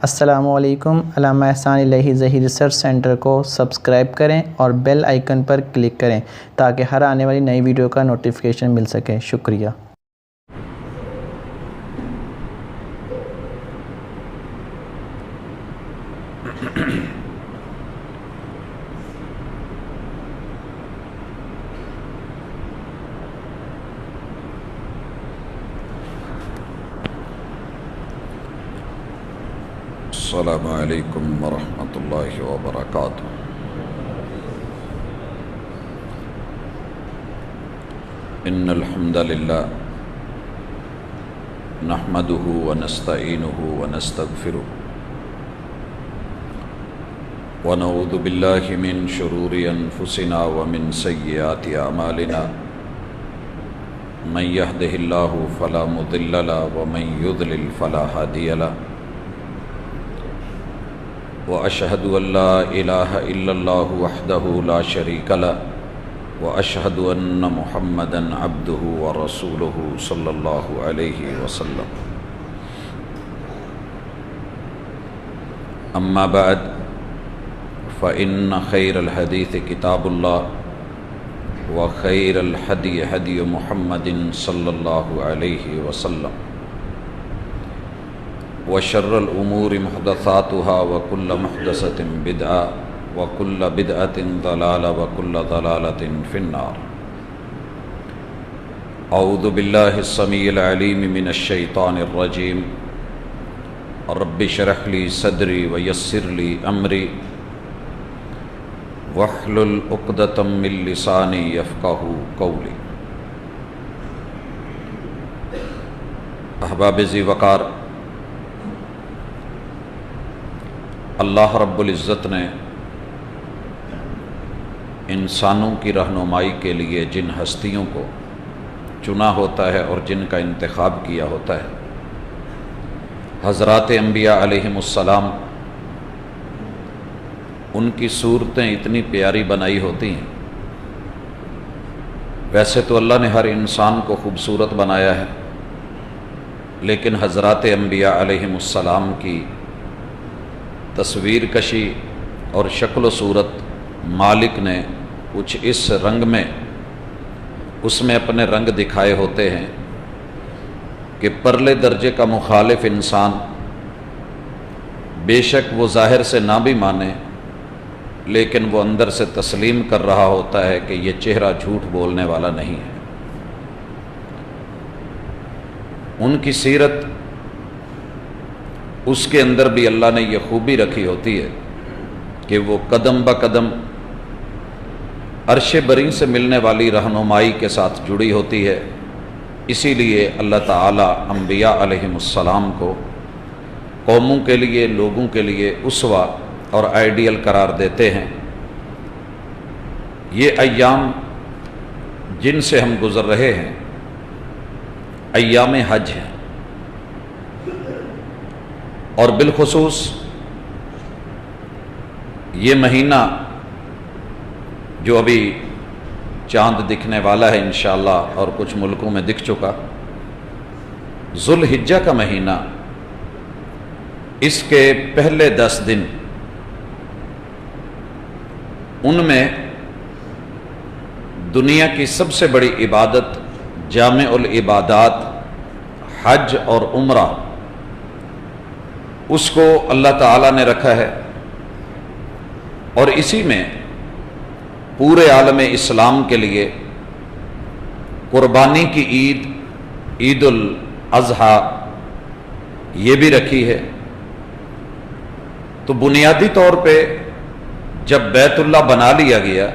السلام علیکم۔ علامہ احسان الہی ظہیر ریسرچ سینٹر کو سبسکرائب کریں اور بیل آئیکن پر کلک کریں تاکہ ہر آنے والی نئی ویڈیو کا نوٹیفیکیشن مل سکے۔ شکریہ۔ السلام علیکم ورحمۃ اللہ وبرکاتہ۔ ان الحمد للہ نحمده ونستعینه ونستغفره ونعوذ باللہ من شرور انفسنا ومن سیئات اعمالنا من يهده اللہ فلا مضل له ومن يضلل فلا هادی له وأشهد أن لا إله إلا الله وحده لا شريك له وأشهد أن محمدا عبده ورسوله صلى الله عليه وسلم أما بعد فإن خير الحديث كتاب الله وخير الهدي هدي محمد صلى الله عليه وسلم وشر الأمور محدثاتها وكل محدثة بدعة وكل بدعة ضلالة وكل ضلالة في النار۔ أعوذ بالله السميع العليم من الشيطان الرجيم۔ رب اشرح لي صدري ويسر لي أمري واحلل عقدة من لساني يفقهوا قولي۔ احباب ذی وقار، اللہ رب العزت نے انسانوں کی رہنمائی کے لیے جن ہستیوں کو چنا ہوتا ہے اور جن کا انتخاب کیا ہوتا ہے، حضرات انبیاء علیہم السلام، ان کی صورتیں اتنی پیاری بنائی ہوتی ہیں۔ ویسے تو اللہ نے ہر انسان کو خوبصورت بنایا ہے، لیکن حضرات انبیاء علیہم السلام کی تصویر کشی اور شکل و صورت مالک نے کچھ اس رنگ میں اس میں اپنے رنگ دکھائے ہوتے ہیں کہ پرلے درجے کا مخالف انسان بے شک وہ ظاہر سے نہ بھی مانے، لیکن وہ اندر سے تسلیم کر رہا ہوتا ہے کہ یہ چہرہ جھوٹ بولنے والا نہیں ہے۔ ان کی سیرت، اس کے اندر بھی اللہ نے یہ خوبی رکھی ہوتی ہے کہ وہ قدم بہ قدم عرش بری سے ملنے والی رہنمائی کے ساتھ جڑی ہوتی ہے۔ اسی لیے اللہ تعالیٰ انبیاء علیہم السلام کو قوموں کے لیے، لوگوں کے لیے اسوہ اور آئیڈیل قرار دیتے ہیں۔ یہ ایام جن سے ہم گزر رہے ہیں ایام حج ہیں، اور بالخصوص یہ مہینہ جو ابھی چاند دکھنے والا ہے انشاءاللہ اور کچھ ملکوں میں دکھ چکا، ذو الحجہ کا مہینہ، اس کے پہلے 10 دن ان میں دنیا کی سب سے بڑی عبادت جامع العبادات حج اور عمرہ، اس کو اللہ تعالیٰ نے رکھا ہے، اور اسی میں پورے عالم اسلام کے لیے قربانی کی عید، عید الاضحیٰ، یہ بھی رکھی ہے۔ تو بنیادی طور پہ جب بیت اللہ بنا لیا گیا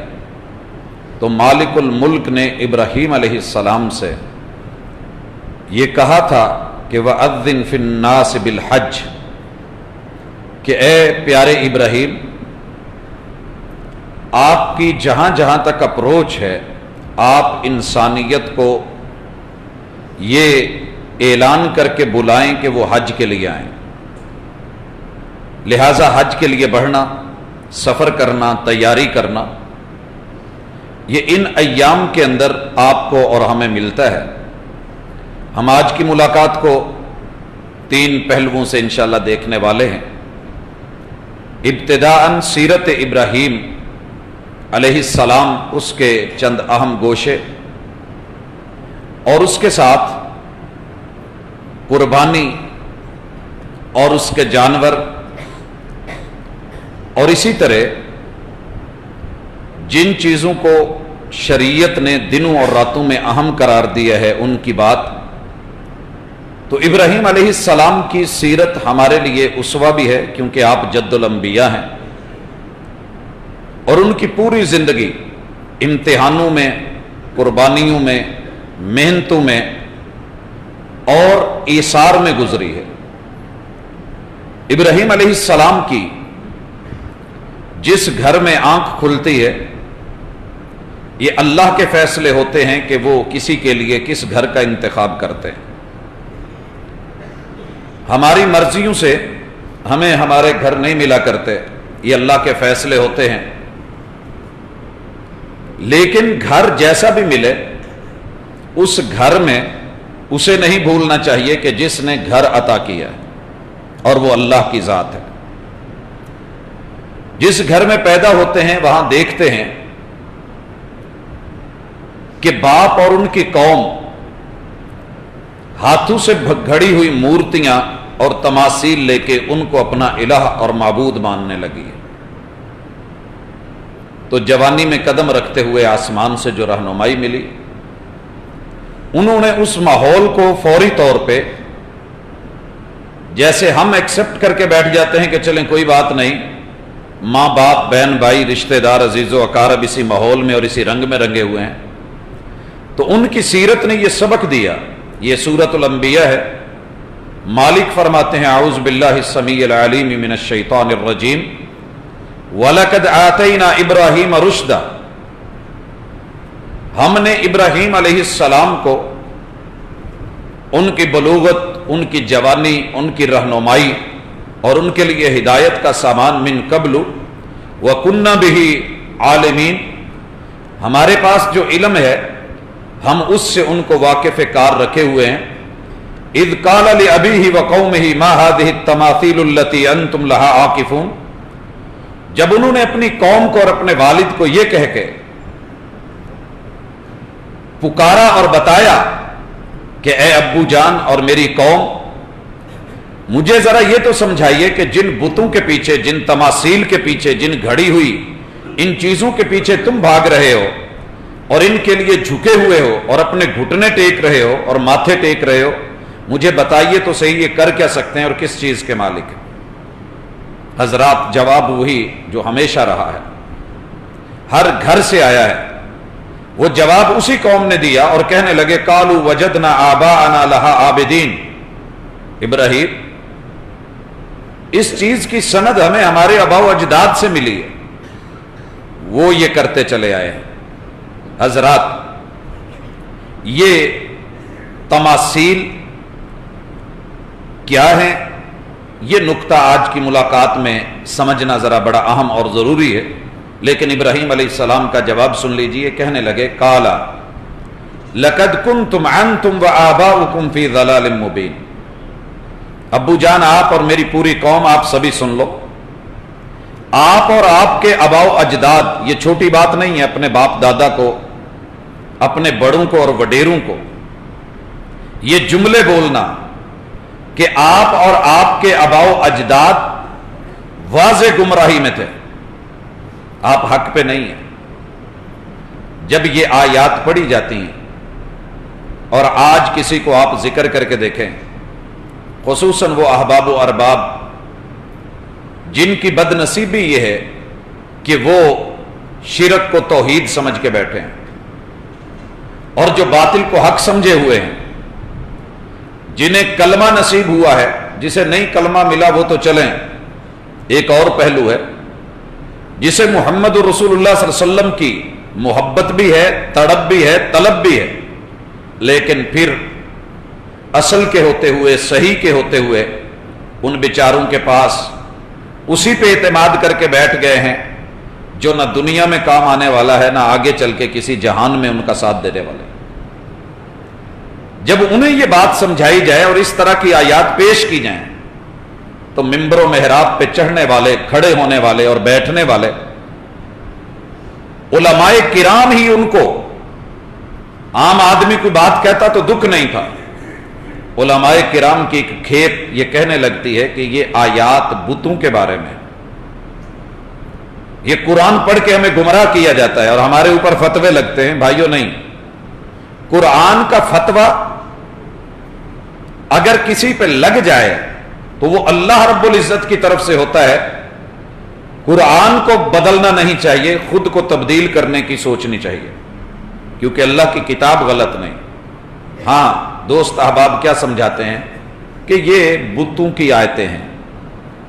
تو مالک الملک نے ابراہیم علیہ السلام سے یہ کہا تھا کہ وَأَذِّن فِي النَّاسِ بِالْحَجِّ، کہ اے پیارے ابراہیم، آپ کی جہاں جہاں تک اپروچ ہے، آپ انسانیت کو یہ اعلان کر کے بلائیں کہ وہ حج کے لیے آئیں۔ لہٰذا حج کے لیے بڑھنا، سفر کرنا، تیاری کرنا، یہ ان ایام کے اندر آپ کو اور ہمیں ملتا ہے۔ ہم آج کی ملاقات کو تین پہلوؤں سے انشاءاللہ دیکھنے والے ہیں۔ ابتداءً سیرت ابراہیم علیہ السلام، اس کے چند اہم گوشے، اور اس کے ساتھ قربانی اور اس کے جانور، اور اسی طرح جن چیزوں کو شریعت نے دنوں اور راتوں میں اہم قرار دیا ہے ان کی بات۔ تو ابراہیم علیہ السلام کی سیرت ہمارے لیے اسوہ بھی ہے، کیونکہ آپ جد الانبیاء ہیں، اور ان کی پوری زندگی امتحانوں میں، قربانیوں میں، محنتوں میں اور ایثار میں گزری ہے۔ ابراہیم علیہ السلام کی جس گھر میں آنکھ کھلتی ہے، یہ اللہ کے فیصلے ہوتے ہیں کہ وہ کسی کے لیے کس گھر کا انتخاب کرتے ہیں۔ ہماری مرضیوں سے ہمیں ہمارے گھر نہیں ملا کرتے، یہ اللہ کے فیصلے ہوتے ہیں، لیکن گھر جیسا بھی ملے اس گھر میں اسے نہیں بھولنا چاہیے کہ جس نے گھر عطا کیا ہے، اور وہ اللہ کی ذات ہے۔ جس گھر میں پیدا ہوتے ہیں وہاں دیکھتے ہیں کہ باپ اور ان کی قوم ہاتھوں سے گھڑی ہوئی مورتیاں اور تماثیل لے کے ان کو اپنا الہ اور معبود ماننے لگی ہے۔ تو جوانی میں قدم رکھتے ہوئے آسمان سے جو رہنمائی ملی، انہوں نے اس ماحول کو فوری طور پہ، جیسے ہم ایکسپٹ کر کے بیٹھ جاتے ہیں کہ چلیں کوئی بات نہیں، ماں باپ بہن بھائی رشتہ دار عزیز و اقارب اسی ماحول میں اور اسی رنگ میں رنگے ہوئے ہیں، تو ان کی سیرت نے یہ سبق دیا۔ یہ سورۃ الانبیاء ہے۔ مالک فرماتے ہیں اعوذ باللہ السمیع العلیم من الشیطان الرجیم وَلَقَدْ آتَيْنَا إِبْرَاهِيمَ رُشْدًا، ہم نے ابراہیم علیہ السلام کو ان کی بلوغت، ان کی جوانی، ان کی رہنمائی اور ان کے لیے ہدایت کا سامان من قبل وَكُنَّا بِهِ عَالِمِينَ، ہمارے پاس جو علم ہے ہم اس سے ان کو واقف کار رکھے ہوئے ہیں۔ اذ قال لأبیہ وقومہ ما هذه التماثیل التي انتم لها عاکفون، جب انہوں نے اپنی قوم کو اور اپنے والد کو یہ کہہ کے پکارا اور بتایا کہ اے ابو جان اور میری قوم، مجھے ذرا یہ تو سمجھائیے کہ جن بتوں کے پیچھے، جن تماثیل کے پیچھے، جن گھڑی ہوئی ان چیزوں کے پیچھے تم بھاگ رہے ہو اور ان کے لیے جھکے ہوئے ہو اور اپنے گھٹنے ٹیک رہے ہو اور ماتھے ٹیک رہے ہو، مجھے بتائیے تو صحیح یہ کر کیا سکتے ہیں اور کس چیز کے مالک ہیں؟ حضرات جواب وہی جو ہمیشہ رہا ہے، ہر گھر سے آیا ہے، وہ جواب اسی قوم نے دیا اور کہنے لگے قالوا وجدنا آباءنا لها عابدین، ابراہیم اس چیز کی سند ہمیں ہمارے آباء و اجداد سے ملی ہے، وہ یہ کرتے چلے آئے ہیں۔ حضرات یہ تماثیل کیا ہیں، یہ نقطہ آج کی ملاقات میں سمجھنا ذرا بڑا اہم اور ضروری ہے، لیکن ابراہیم علیہ السلام کا جواب سن لیجئے۔ کہنے لگے قالا لقد کنتم انتم وآباؤکم فی ضلال مبین، ابو جان آپ اور میری پوری قوم آپ سبھی سن لو، آپ اور آپ کے آباء و اجداد، یہ چھوٹی بات نہیں ہے اپنے باپ دادا کو، اپنے بڑوں کو اور وڈیروں کو یہ جملے بولنا کہ آپ اور آپ کے آباء و اجداد واضح گمراہی میں تھے، آپ حق پہ نہیں ہیں۔ جب یہ آیات پڑھی جاتی ہیں اور آج کسی کو آپ ذکر کر کے دیکھیں، خصوصاً وہ احباب و ارباب جن کی بد نصیبی یہ ہے کہ وہ شرک کو توحید سمجھ کے بیٹھے ہیں اور جو باطل کو حق سمجھے ہوئے ہیں، جنہیں کلمہ نصیب ہوا ہے، جسے نہیں کلمہ ملا وہ تو چلیں، ایک اور پہلو ہے جسے محمد رسول اللہ صلی اللہ علیہ وسلم کی محبت بھی ہے، تڑپ بھی ہے، طلب بھی ہے، لیکن پھر اصل کے ہوتے ہوئے، صحیح کے ہوتے ہوئے ان بیچاروں کے پاس اسی پہ اعتماد کر کے بیٹھ گئے ہیں جو نہ دنیا میں کام آنے والا ہے، نہ آگے چل کے کسی جہان میں ان کا ساتھ دینے والے۔ جب انہیں یہ بات سمجھائی جائے اور اس طرح کی آیات پیش کی جائیں تو منبر و محراب پہ چڑھنے والے، کھڑے ہونے والے اور بیٹھنے والے علماء کرام ہی ان کو، عام آدمی کوئی بات کہتا تو دکھ نہیں تھا، علماء کرام کی ایک کھیپ یہ کہنے لگتی ہے کہ یہ آیات بتوں کے بارے میں، یہ قرآن پڑھ کے ہمیں گمراہ کیا جاتا ہے اور ہمارے اوپر فتوے لگتے ہیں۔ بھائیو نہیں، قرآن کا فتویٰ اگر کسی پہ لگ جائے تو وہ اللہ رب العزت کی طرف سے ہوتا ہے، قرآن کو بدلنا نہیں چاہیے، خود کو تبدیل کرنے کی سوچنی چاہیے، کیونکہ اللہ کی کتاب غلط نہیں۔ ہاں دوست احباب کیا سمجھاتے ہیں کہ یہ بتوں کی آیتیں ہیں،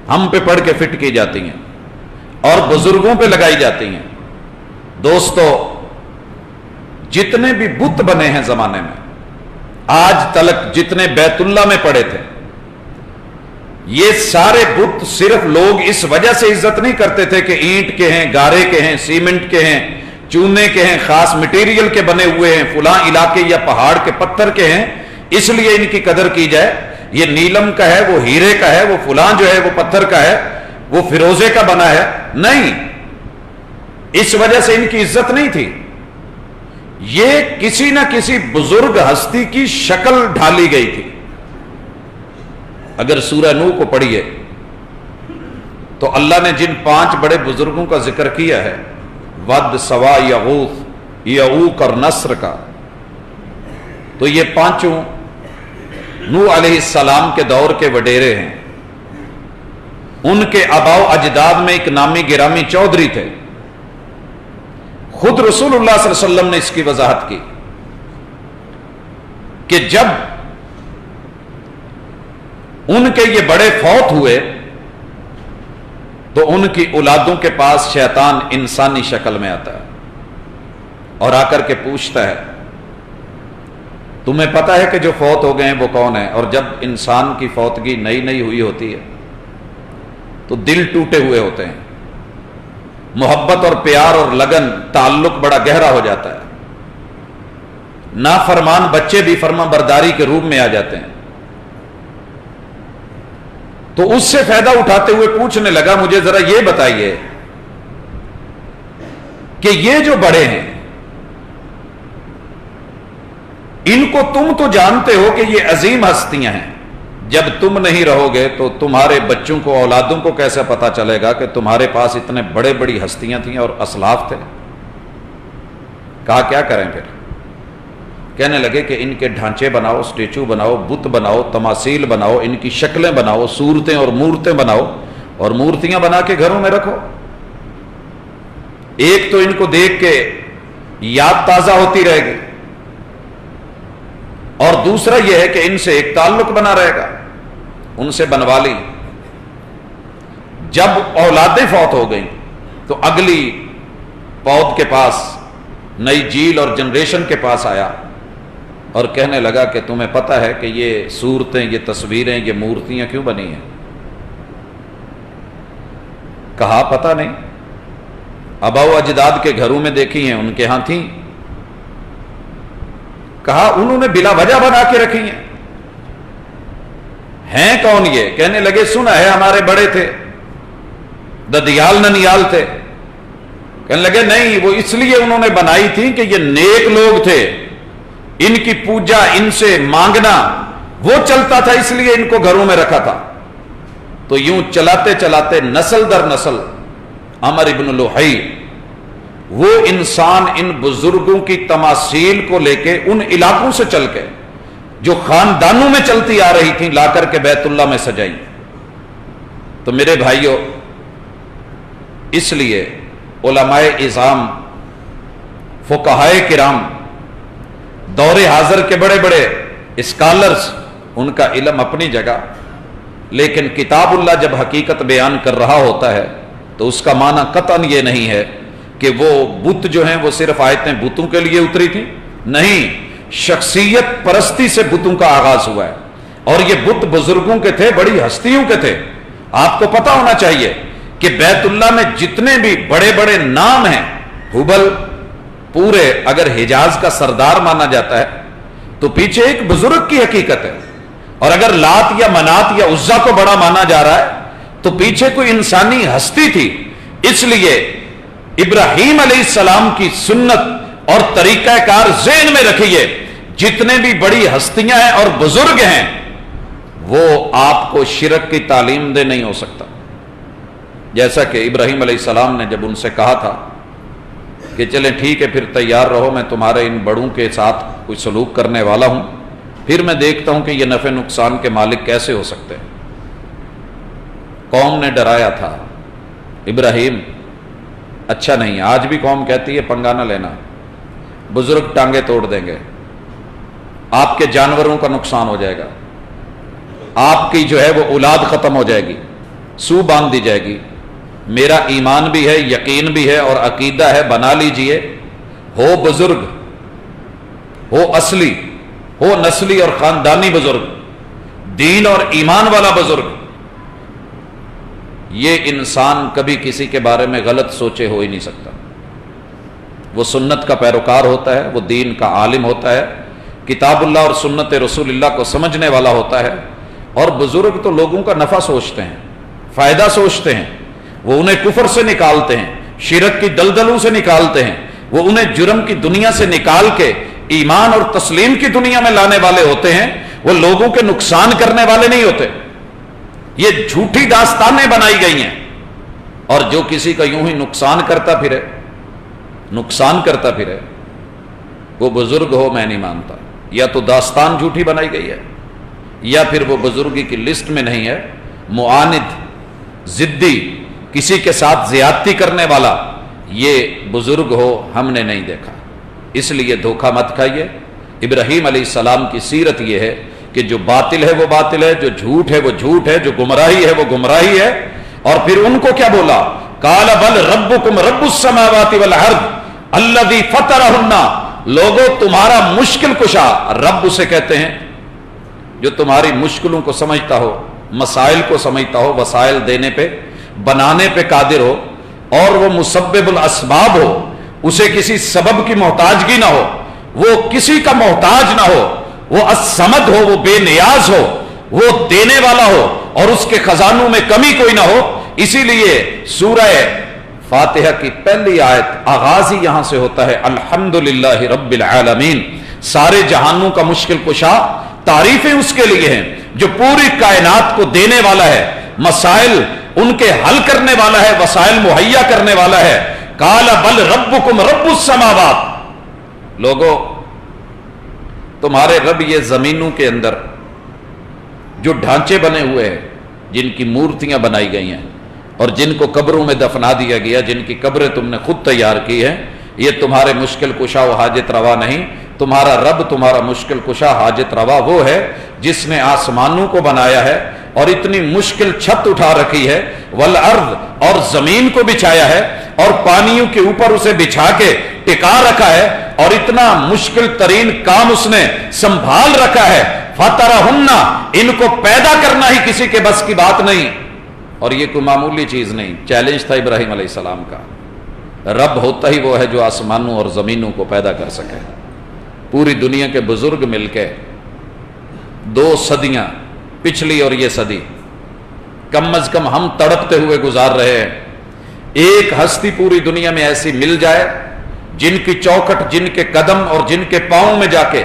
ہم پہ پڑھ کے فٹ کی جاتی ہیں اور بزرگوں پہ لگائی جاتی ہیں۔ دوستو، جتنے بھی بت بنے ہیں زمانے میں، آج تلک جتنے بیت اللہ میں پڑے تھے، یہ سارے بت صرف لوگ اس وجہ سے عزت نہیں کرتے تھے کہ اینٹ کے ہیں، گارے کے ہیں، سیمنٹ کے ہیں، چونے کے ہیں، خاص مٹیریل کے بنے ہوئے ہیں، فلاں علاقے یا پہاڑ کے پتھر کے ہیں اس لیے ان کی قدر کی جائے، یہ نیلم کا ہے، وہ ہیرے کا ہے، وہ فلاں جو ہے وہ پتھر کا ہے، وہ فیروزے کا بنا ہے، نہیں، اس وجہ سے ان کی عزت نہیں تھی۔ یہ کسی نہ کسی بزرگ ہستی کی شکل ڈھالی گئی تھی۔ اگر سورہ نوح کو پڑھیے تو اللہ نے جن 5 بڑے بزرگوں کا ذکر کیا ہے، ود، سوا، یغوث، یعوق اور نصر کا، تو یہ 5 نوح علیہ السلام کے دور کے وڈیرے ہیں۔ ان کے آباء و اجداد میں ایک نامی گرامی چودھری تھے۔ خود رسول اللہ صلی اللہ علیہ وسلم نے اس کی وضاحت کی کہ جب ان کے یہ بڑے فوت ہوئے تو ان کی اولادوں کے پاس شیطان انسانی شکل میں آتا ہے اور آ کر کے پوچھتا ہے، تمہیں پتا ہے کہ جو فوت ہو گئے ہیں وہ کون ہے؟ اور جب انسان کی فوتگی نئی نئی ہوئی ہوتی ہے تو دل ٹوٹے ہوئے ہوتے ہیں، محبت اور پیار اور لگن، تعلق بڑا گہرا ہو جاتا ہے، نافرمان بچے بھی فرما برداری کے روپ میں آ جاتے ہیں۔ تو اس سے فائدہ اٹھاتے ہوئے پوچھنے لگا، مجھے ذرا یہ بتائیے کہ یہ جو بڑے ہیں ان کو تم تو جانتے ہو کہ یہ عظیم ہستیاں ہیں، جب تم نہیں رہو گے تو تمہارے بچوں کو، اولادوں کو کیسے پتا چلے گا کہ تمہارے پاس اتنے بڑے بڑی ہستیاں تھیں اور اسلاف تھے؟ کہا کیا کریں پھر؟ کہنے لگے کہ ان کے ڈھانچے بناؤ، سٹیچو بناؤ، بت بناؤ، تماثیل بناؤ، ان کی شکلیں بناؤ، صورتیں اور مورتیں بناؤ اور مورتیاں بنا کے گھروں میں رکھو۔ ایک تو ان کو دیکھ کے یاد تازہ ہوتی رہے گی، اور دوسرا یہ ہے کہ ان سے ایک تعلق بنا رہے گا۔ ان سے بنوا لی۔ جب اولادیں فوت ہو گئیں تو اگلی پود کے پاس، نئی جیل اور جنریشن کے پاس آیا اور کہنے لگا کہ تمہیں پتہ ہے کہ یہ صورتیں، یہ تصویریں، یہ مورتیاں کیوں بنی ہیں؟ کہا پتہ نہیں، آباء و اجداد کے گھروں میں دیکھی ہیں، ان کے ہاں تھیں۔ کہا انہوں نے بلا وجہ بنا کے رکھی ہیں کون یہ؟ کہنے لگے سنا ہے ہمارے بڑے تھے، ددیال ننیال تھے۔ کہنے لگے نہیں، وہ اس لیے انہوں نے بنائی تھی کہ یہ نیک لوگ تھے، ان کی پوجا، ان سے مانگنا وہ چلتا تھا، اس لیے ان کو گھروں میں رکھا تھا۔ تو یوں چلاتے چلاتے نسل در نسل عمر ابن لوحی، وہ انسان ان بزرگوں کی تماثیل کو لے کے ان علاقوں سے چل کے جو خاندانوں میں چلتی آ رہی تھیں لا کر کے بیت اللہ میں سجائی۔ تو میرے بھائیوں، اس لیے علماء اعظام، فقہائے کرام، دور حاضر کے بڑے بڑے اسکالرز، ان کا علم اپنی جگہ، لیکن کتاب اللہ جب حقیقت بیان کر رہا ہوتا ہے تو اس کا معنی قطعاً یہ نہیں ہے کہ وہ بت جو ہیں وہ صرف آیتیں بتوں کے لیے اتری تھی، نہیں، شخصیت پرستی سے بتوں کا آغاز ہوا ہے، اور یہ بت بزرگوں کے تھے، بڑی ہستیوں کے تھے۔ آپ کو پتا ہونا چاہیے کہ بیت اللہ میں جتنے بھی بڑے بڑے نام ہیں، ہبل پورے اگر حجاز کا سردار مانا جاتا ہے تو پیچھے ایک بزرگ کی حقیقت ہے، اور اگر لات یا منات یا عزا کو بڑا مانا جا رہا ہے تو پیچھے کوئی انسانی ہستی تھی. اس لیے ابراہیم علیہ السلام کی سنت اور طریقہ کار ذہن میں رکھیے. جتنے بھی بڑی ہستیاں ہیں اور بزرگ ہیں وہ آپ کو شرک کی تعلیم دے نہیں ہو سکتا. جیسا کہ ابراہیم علیہ السلام نے جب ان سے کہا تھا کہ چلیں ٹھیک ہے پھر تیار رہو، میں تمہارے ان بڑوں کے ساتھ کوئی سلوک کرنے والا ہوں، پھر میں دیکھتا ہوں کہ یہ نفع نقصان کے مالک کیسے ہو سکتے ہیں. قوم نے ڈرایا تھا ابراہیم اچھا نہیں. آج بھی قوم کہتی ہے پنگا نہ لینا، بزرگ ٹانگیں توڑ دیں گے، آپ کے جانوروں کا نقصان ہو جائے گا، آپ کی جو ہے وہ اولاد ختم ہو جائے گی، سو باندھ دی جائے گی. میرا ایمان بھی ہے، یقین بھی ہے اور عقیدہ ہے، بنا لیجئے. ہو بزرگ، ہو اصلی، ہو نسلی اور خاندانی بزرگ، دین اور ایمان والا بزرگ، یہ انسان کبھی کسی کے بارے میں غلط سوچے ہو ہی نہیں سکتا. وہ سنت کا پیروکار ہوتا ہے، وہ دین کا عالم ہوتا ہے، کتاب اللہ اور سنت رسول اللہ کو سمجھنے والا ہوتا ہے. اور بزرگ تو لوگوں کا نفع سوچتے ہیں، فائدہ سوچتے ہیں. وہ انہیں کفر سے نکالتے ہیں، شرک کی دلدلوں سے نکالتے ہیں، وہ انہیں جرم کی دنیا سے نکال کے ایمان اور تسلیم کی دنیا میں لانے والے ہوتے ہیں. وہ لوگوں کے نقصان کرنے والے نہیں ہوتے. یہ جھوٹی داستانیں بنائی گئی ہیں. اور جو کسی کا یوں ہی نقصان کرتا پھرے وہ بزرگ ہو میں نہیں مانتا. یا تو داستان جھوٹی بنائی گئی ہے یا پھر وہ بزرگی کی لسٹ میں نہیں ہے. معاند، ضدی، کسی کے ساتھ زیادتی کرنے والا یہ بزرگ ہو ہم نے نہیں دیکھا. اس لیے دھوکہ مت کھائیے. ابراہیم علیہ السلام کی سیرت یہ ہے کہ جو باطل ہے وہ باطل ہے، جو جھوٹ ہے وہ جھوٹ ہے، جو گمراہی ہے وہ گمراہی ہے. اور پھر ان کو کیا بولا؟ قال بل ربکم رب السماوات والارض الذی فطرہن. لوگوں تمہارا مشکل کشا، رب اسے کہتے ہیں جو تمہاری مشکلوں کو سمجھتا ہو، مسائل کو سمجھتا ہو، وسائل دینے پہ، بنانے پہ قادر ہو، اور وہ مسبب الاسباب ہو، اسے کسی سبب کی محتاجگی نہ ہو، وہ کسی کا محتاج نہ ہو، وہ الصمد ہو، وہ بے نیاز ہو، وہ دینے والا ہو اور اس کے خزانوں میں کمی کوئی نہ ہو. اسی لیے سورہ فاتحہ کی پہلی آیت آغاز ہی یہاں سے ہوتا ہے الحمدللہ رب العالمین. سارے جہانوں کا مشکل کشا، تعریفیں اس کے لیے ہیں جو پوری کائنات کو دینے والا ہے، مسائل ان کے حل کرنے والا ہے، وسائل مہیا کرنے والا ہے. قال بل ربکم رب السماوات. لوگوں تمہارے رب یہ زمینوں کے اندر جو ڈھانچے بنے ہوئے ہیں، جن کی مورتیاں بنائی گئی ہیں اور جن کو قبروں میں دفنا دیا گیا، جن کی قبریں تم نے خود تیار کی ہیں، یہ تمہارے مشکل کشا و حاجت روا نہیں. تمہارا رب، تمہارا مشکل کشا حاجت روا وہ ہے جس نے آسمانوں کو بنایا ہے اور اتنی مشکل چھت اٹھا رکھی ہے، والارض اور زمین کو بچھایا ہے اور پانیوں کے اوپر اسے بچھا کے ٹکا رکھا ہے، اور اتنا مشکل ترین کام اس نے سنبھال رکھا ہے. فطرہن، ان کو پیدا کرنا ہی کسی کے بس کی بات نہیں. اور یہ کوئی معمولی چیز نہیں. چیلنج تھا ابراہیم علیہ السلام کا. رب ہوتا ہی وہ ہے جو آسمانوں اور زمینوں کو پیدا کر سکے. پوری دنیا کے بزرگ مل کے 2 صدیاں، پچھلی اور یہ صدی، کم از کم ہم تڑپتے ہوئے گزار رہے ہیں. ایک ہستی پوری دنیا میں ایسی مل جائے جن کی چوکھٹ، جن کے قدم اور جن کے پاؤں میں جا کے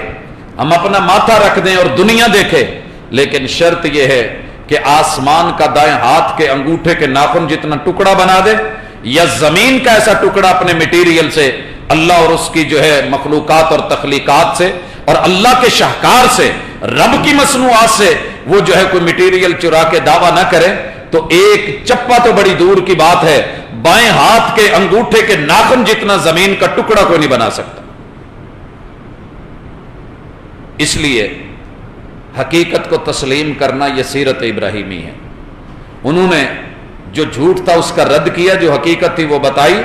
ہم اپنا ماتھا رکھ دیں اور دنیا دیکھے. لیکن شرط یہ ہے کہ آسمان کا دائیں ہاتھ کے انگوٹھے کے ناخن جتنا ٹکڑا بنا دے، یا زمین کا ایسا ٹکڑا اپنے میٹیریل سے، اللہ اور اس کی جو ہے مخلوقات اور تخلیقات سے اور اللہ کے شاہکار سے، رب کی مصنوعات سے وہ جو ہے کوئی میٹیریل چرا کے دعویٰ نہ کرے تو ایک چپا تو بڑی دور کی بات ہے، بائیں ہاتھ کے انگوٹھے کے ناخن جتنا زمین کا ٹکڑا کوئی نہیں بنا سکتا. اس لیے حقیقت کو تسلیم کرنا یہ سیرت ابراہیمی ہے. انہوں نے جو جھوٹ تھا اس کا رد کیا، جو حقیقت تھی وہ بتائی،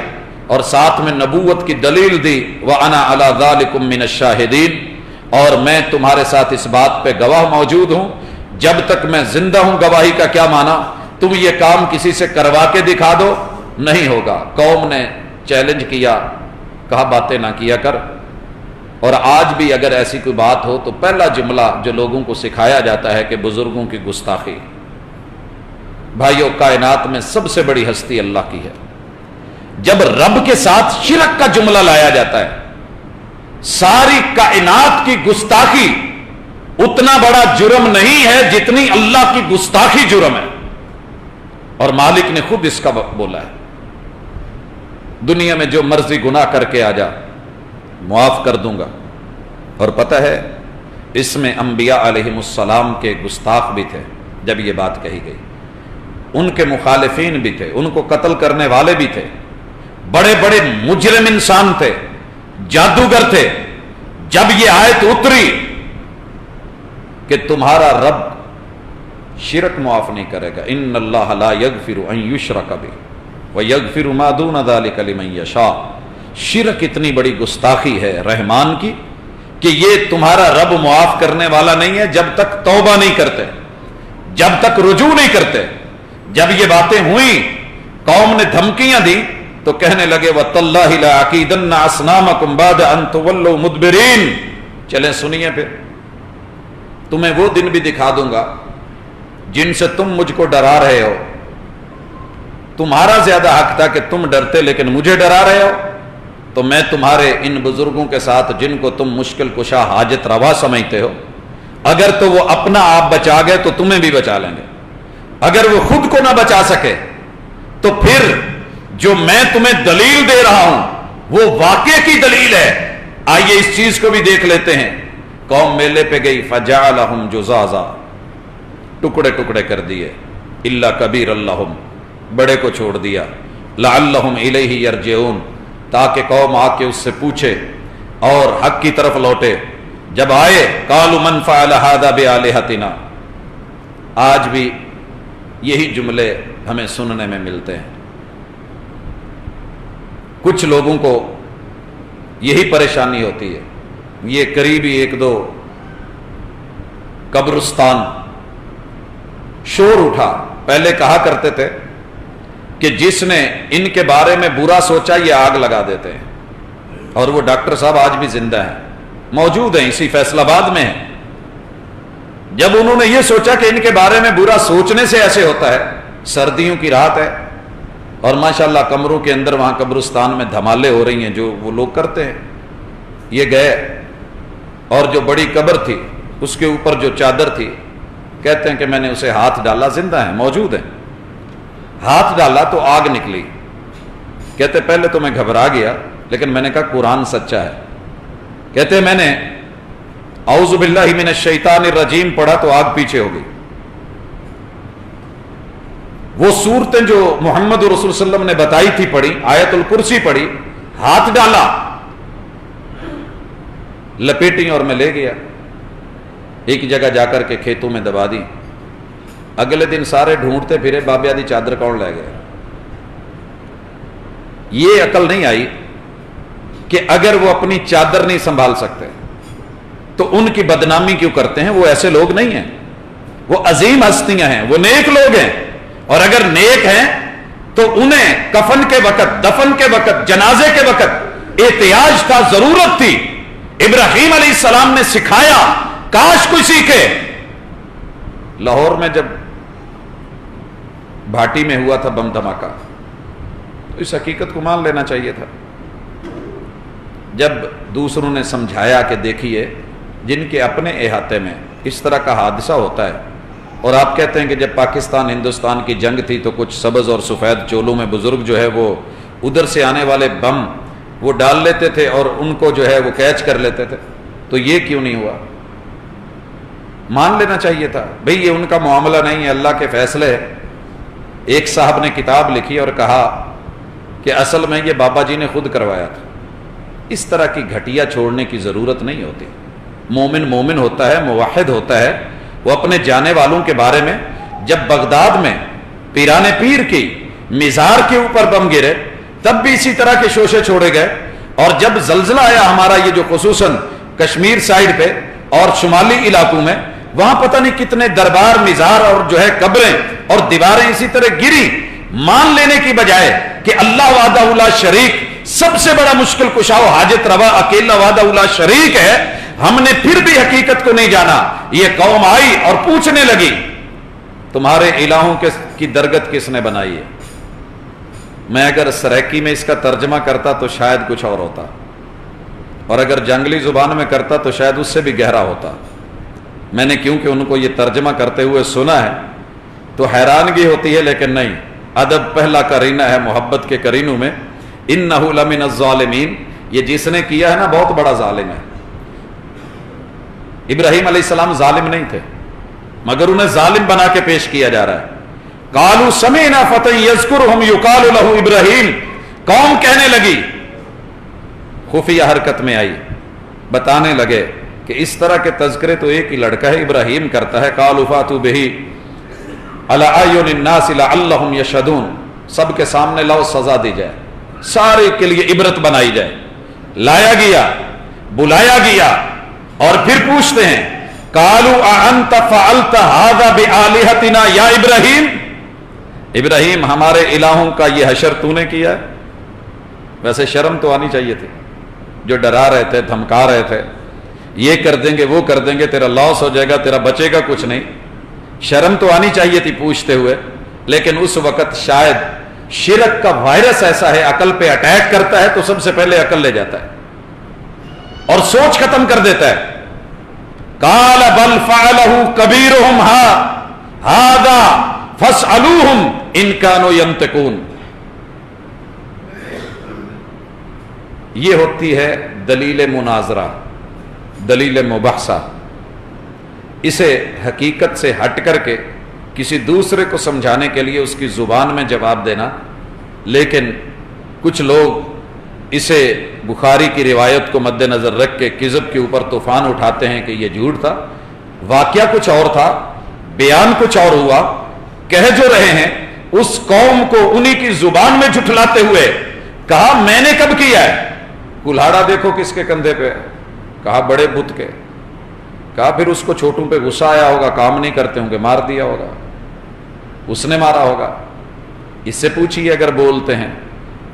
اور ساتھ میں نبوت کی دلیل دی. وَأَنَا عَلَى ذَلِكُمْ مِنَ الشَّاهِدِينَ. اور میں تمہارے ساتھ اس بات پہ گواہ موجود ہوں. جب تک میں زندہ ہوں، گواہی کا کیا معنی؟ تم یہ کام کسی سے کروا کے دکھا دو، نہیں ہوگا. قوم نے چیلنج کیا، کہا باتیں نہ کیا کر، اور آج بھی اگر ایسی کوئی بات ہو تو پہلا جملہ جو لوگوں کو سکھایا جاتا ہے کہ بزرگوں کی گستاخی۔ بھائیو، کائنات میں سب سے بڑی ہستی اللہ کی ہے۔ جب رب کے ساتھ شرک کا جملہ لایا جاتا ہے، ساری کائنات کی گستاخی اتنا بڑا جرم نہیں ہے جتنی اللہ کی گستاخی جرم ہے، اور مالک نے خود اس کا بولا ہے، دنیا میں جو مرضی گناہ کر کے آ جا، معاف کر دوں گا۔ اور پتہ ہے اس میں انبیاء علیہم السلام کے گستاخ بھی تھے جب یہ بات کہی گئی، ان کے مخالفین بھی تھے، ان کو قتل کرنے والے بھی تھے، بڑے بڑے مجرم انسان تھے، جادوگر تھے۔ جب یہ آیت اتری کہ تمہارا رب شرک معاف نہیں کرے گا، ان اللہ لا یغفر ان یشرک بہ ویغفر ما دون ذلک لمن یشاء، شرک اتنی بڑی گستاخی ہے رحمان کی کہ یہ تمہارا رب معاف کرنے والا نہیں ہے جب تک توبہ نہیں کرتے، جب تک رجوع نہیں کرتے۔ جب یہ باتیں ہوئیں، قوم نے دھمکیاں دی تو کہنے لگے وَتَاللَّهِ لَأَكِيدَنَّ أَصْنَامَكُمْ بَعْدَ أَن تُوَلُّوا مُدْبِرِينَ، چلیں سنیے، پھر تمہیں وہ دن بھی دکھا دوں گا جن سے تم مجھ کو ڈرا رہے ہو۔ تمہارا زیادہ حق تھا کہ تم ڈرتے، لیکن مجھے ڈرا رہے ہو، تو میں تمہارے ان بزرگوں کے ساتھ جن کو تم مشکل کشا حاجت روا سمجھتے ہو، اگر تو وہ اپنا آپ بچا گئے تو تمہیں بھی بچا لیں گے، اگر وہ خود کو نہ بچا سکے تو پھر جو میں تمہیں دلیل دے رہا ہوں وہ واقعے کی دلیل ہے۔ آئیے اس چیز کو بھی دیکھ لیتے ہیں۔ قوم میلے پہ گئی، فجعلہم جزازا، ٹکڑے ٹکڑے کر دیے، الا کبیر اللہم، بڑے کو چھوڑ دیا، لعلہم الیہ یرجعون، تاکہ قوم آ کے اس سے پوچھے اور حق کی طرف لوٹے۔ جب آئے قالوا من فعل ھذا بآلہتنا، آج بھی یہی جملے ہمیں سننے میں ملتے ہیں۔ کچھ لوگوں کو یہی پریشانی ہوتی ہے، یہ قریبی ایک دو قبرستان شور اٹھا، پہلے کہا کرتے تھے کہ جس نے ان کے بارے میں برا سوچا یہ آگ لگا دیتے ہیں، اور وہ ڈاکٹر صاحب آج بھی زندہ ہیں، موجود ہیں، اسی فیصل آباد میں ہیں۔ جب انہوں نے یہ سوچا کہ ان کے بارے میں برا سوچنے سے ایسے ہوتا ہے، سردیوں کی رات ہے اور ماشاءاللہ کمروں کے اندر وہاں قبرستان میں دھمالے ہو رہی ہیں جو وہ لوگ کرتے ہیں، یہ گئے اور جو بڑی قبر تھی اس کے اوپر جو چادر تھی، کہتے ہیں کہ میں نے اسے ہاتھ ڈالا، زندہ ہیں، موجود ہیں، ہاتھ ڈالا تو آگ نکلی۔ کہتے پہلے تو میں گھبرا گیا، لیکن میں نے کہا قرآن سچا ہے۔ کہتے میں نے اعوذ باللہ من الشیطان الرجیم پڑھا تو آگ پیچھے ہو گئی۔ وہ صورتیں جو محمد رسول صلی اللہ علیہ وسلم نے بتائی تھی پڑھی، آیت الکرسی پڑھی، ہاتھ ڈالا، لپیٹی اور میں لے گیا، ایک جگہ جا کر کے کھیتوں میں دبا دی۔ اگلے دن سارے ڈھونڈتے پھرے بابے آدھی چادر کون لے گئے۔ یہ عقل نہیں آئی کہ اگر وہ اپنی چادر نہیں سنبھال سکتے تو ان کی بدنامی کیوں کرتے ہیں؟ وہ ایسے لوگ نہیں ہیں، وہ عظیم ہستیاں ہیں، وہ نیک لوگ ہیں، اور اگر نیک ہیں تو انہیں کفن کے وقت، دفن کے وقت، جنازے کے وقت احتیاج کا ضرورت تھی۔ ابراہیم علیہ السلام نے سکھایا، کاش کوئی سیکھے۔ لاہور میں جب بھاٹی میں ہوا تھا بم دھماکہ، تو اس حقیقت کو مان لینا چاہیے تھا۔ جب دوسروں نے سمجھایا کہ دیکھیے جن کے اپنے احاطے میں اس طرح کا حادثہ ہوتا ہے، اور آپ کہتے ہیں کہ جب پاکستان ہندوستان کی جنگ تھی تو کچھ سبز اور سفید چولوں میں بزرگ جو ہے وہ ادھر سے آنے والے بم وہ ڈال لیتے تھے اور ان کو جو ہے وہ کیچ کر لیتے تھے، تو یہ کیوں نہیں ہوا؟ مان لینا چاہیے تھا بھئی یہ ان کا معاملہ نہیں ہے، اللہ کے فیصلے ہے۔ ایک صاحب نے کتاب لکھی اور کہا کہ اصل میں یہ بابا جی نے خود کروایا تھا۔ اس طرح کی گھٹیا چھوڑنے کی ضرورت نہیں ہوتی۔ مومن مومن ہوتا ہے، موحد ہوتا ہے، وہ اپنے جانے والوں کے بارے میں، جب بغداد میں پیران پیر کی مزار کے اوپر بم گرے تب بھی اسی طرح کے شوشے چھوڑے گئے، اور جب زلزلہ آیا ہمارا یہ جو خصوصاً کشمیر سائڈ پہ اور شمالی علاقوں میں، وہاں پتہ نہیں کتنے دربار، مزار اور جو ہے قبریں اور دیواریں اسی طرح گری۔ مان لینے کی بجائے کہ اللہ وحدہ لا شریک سب سے بڑا مشکل کشا و حاجت روا اکیلا وحدہ لا شریک ہے، ہم نے پھر بھی حقیقت کو نہیں جانا۔ یہ قوم آئی اور پوچھنے لگی تمہارے الہوں کی درگت کس نے بنائی ہے؟ میں اگر سریکی میں اس کا ترجمہ کرتا تو شاید کچھ اور ہوتا، اور اگر جنگلی زبان میں کرتا تو شاید اس سے بھی گہرا ہوتا۔ میں نے کیونکہ ان کو یہ ترجمہ کرتے ہوئے سنا ہے تو حیرانگی ہوتی ہے، لیکن نہیں، ادب پہلا کرینہ ہے محبت کے کرینوں میں۔ انہ لمن الظالمین، یہ جس نے کیا ہے نا بہت بڑا ظالم ہے۔ ابراہیم علیہ السلام ظالم نہیں تھے، مگر انہیں ظالم بنا کے پیش کیا جا رہا ہے۔ قالوا سمعنا فتى يذكرهم يقال له ابراہیم، قوم کہنے لگی، خفیہ حرکت میں آئی، بتانے لگے کہ اس طرح کے تذکرے تو ایک ہی لڑکا ہے ابراہیم کرتا ہے۔ قالوا فاتوا به على اعین الناس لعلهم يشهدون، سب کے سامنے لاؤ، سزا دی جائے، سارے کے لیے عبرت بنائی جائے۔ لایا گیا، بلایا گیا، اور پھر پوچھتے ہیں قالوا اانت فعلت هذا بآلهتنا یا ابراہیم، ابراہیم ہمارے الہوں کا یہ حشر تو نے کیا ہے؟ ویسے شرم تو آنی چاہیے تھی، جو ڈرا رہے تھے، دھمکا رہے تھے، یہ کر دیں گے وہ کر دیں گے، تیرا لاس ہو جائے گا، تیرا بچے گا کچھ نہیں، شرم تو آنی چاہیے تھی پوچھتے ہوئے۔ لیکن اس وقت شاید شرک کا وائرس ایسا ہے، عقل پہ اٹیک کرتا ہے تو سب سے پہلے عقل لے جاتا ہے اور سوچ ختم کر دیتا ہے۔ قال بل فعلہ کبیرہم ھذا فاسألوہم ان کانوا ینطقون۔ یہ ہوتی ہے دلیل مناظرہ، دلیل مباحثہ، اسے حقیقت سے ہٹ کر کے کسی دوسرے کو سمجھانے کے لیے اس کی زبان میں جواب دینا۔ لیکن کچھ لوگ اسے بخاری کی روایت کو مد نظر رکھ کے کذب کے اوپر طوفان اٹھاتے ہیں کہ یہ جھوٹ تھا، واقعہ کچھ اور تھا، بیان کچھ اور ہوا، کہہ جو رہے ہیں اس قوم کو انہی کی زبان میں جھٹلاتے ہوئے کہا میں نے کب کیا ہے؟ کلہاڑا دیکھو کس کے کندھے پہ ہے؟ کہا بڑے بت کے۔ کہا پھر اس کو چھوٹوں پہ غصہ آیا ہوگا، کام نہیں کرتے ہوں گے، مار دیا ہوگا، اس نے مارا ہوگا۔ اس سے پوچھیے اگر بولتے ہیں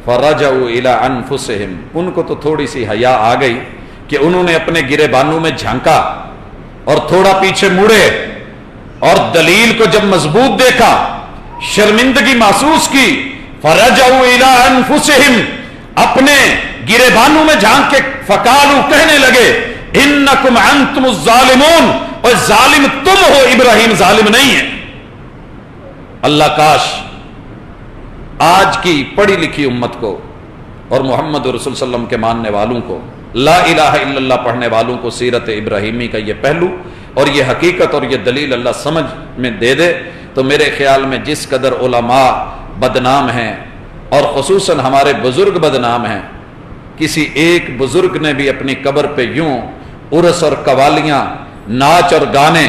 فَرَجَعُوا إِلَىٰ أَنفُسِهِمْ، ان کو تو تھوڑی سی حیا آ گئی کہ انہوں نے اپنے گرے بانوں میں جھانکا اور تھوڑا پیچھے مڑے، اور دلیل کو جب مضبوط دیکھا، شرمندگی محسوس کی۔ فَرَجَعُوا إِلَىٰ أَنفُسِهِمْ، اپنے گرے بانوں میں جھانک کے فقالوا کہنے لگے انکم انتم الظالمون، اور ظالم تم ہو، ابراہیم ظالم نہیں ہے۔ اللہ کاش آج کی پڑھی لکھی امت کو اور محمد رسول صلی اللہ علیہ وسلم کے ماننے والوں کو، لا الہ الا اللہ پڑھنے والوں کو سیرت ابراہیمی کا یہ پہلو اور یہ حقیقت اور یہ دلیل اللہ سمجھ میں دے دے، تو میرے خیال میں جس قدر علماء بدنام ہیں اور خصوصاً ہمارے بزرگ بدنام ہیں، کسی ایک بزرگ نے بھی اپنی قبر پہ یوں عرس اور قوالیاں، ناچ اور گانے،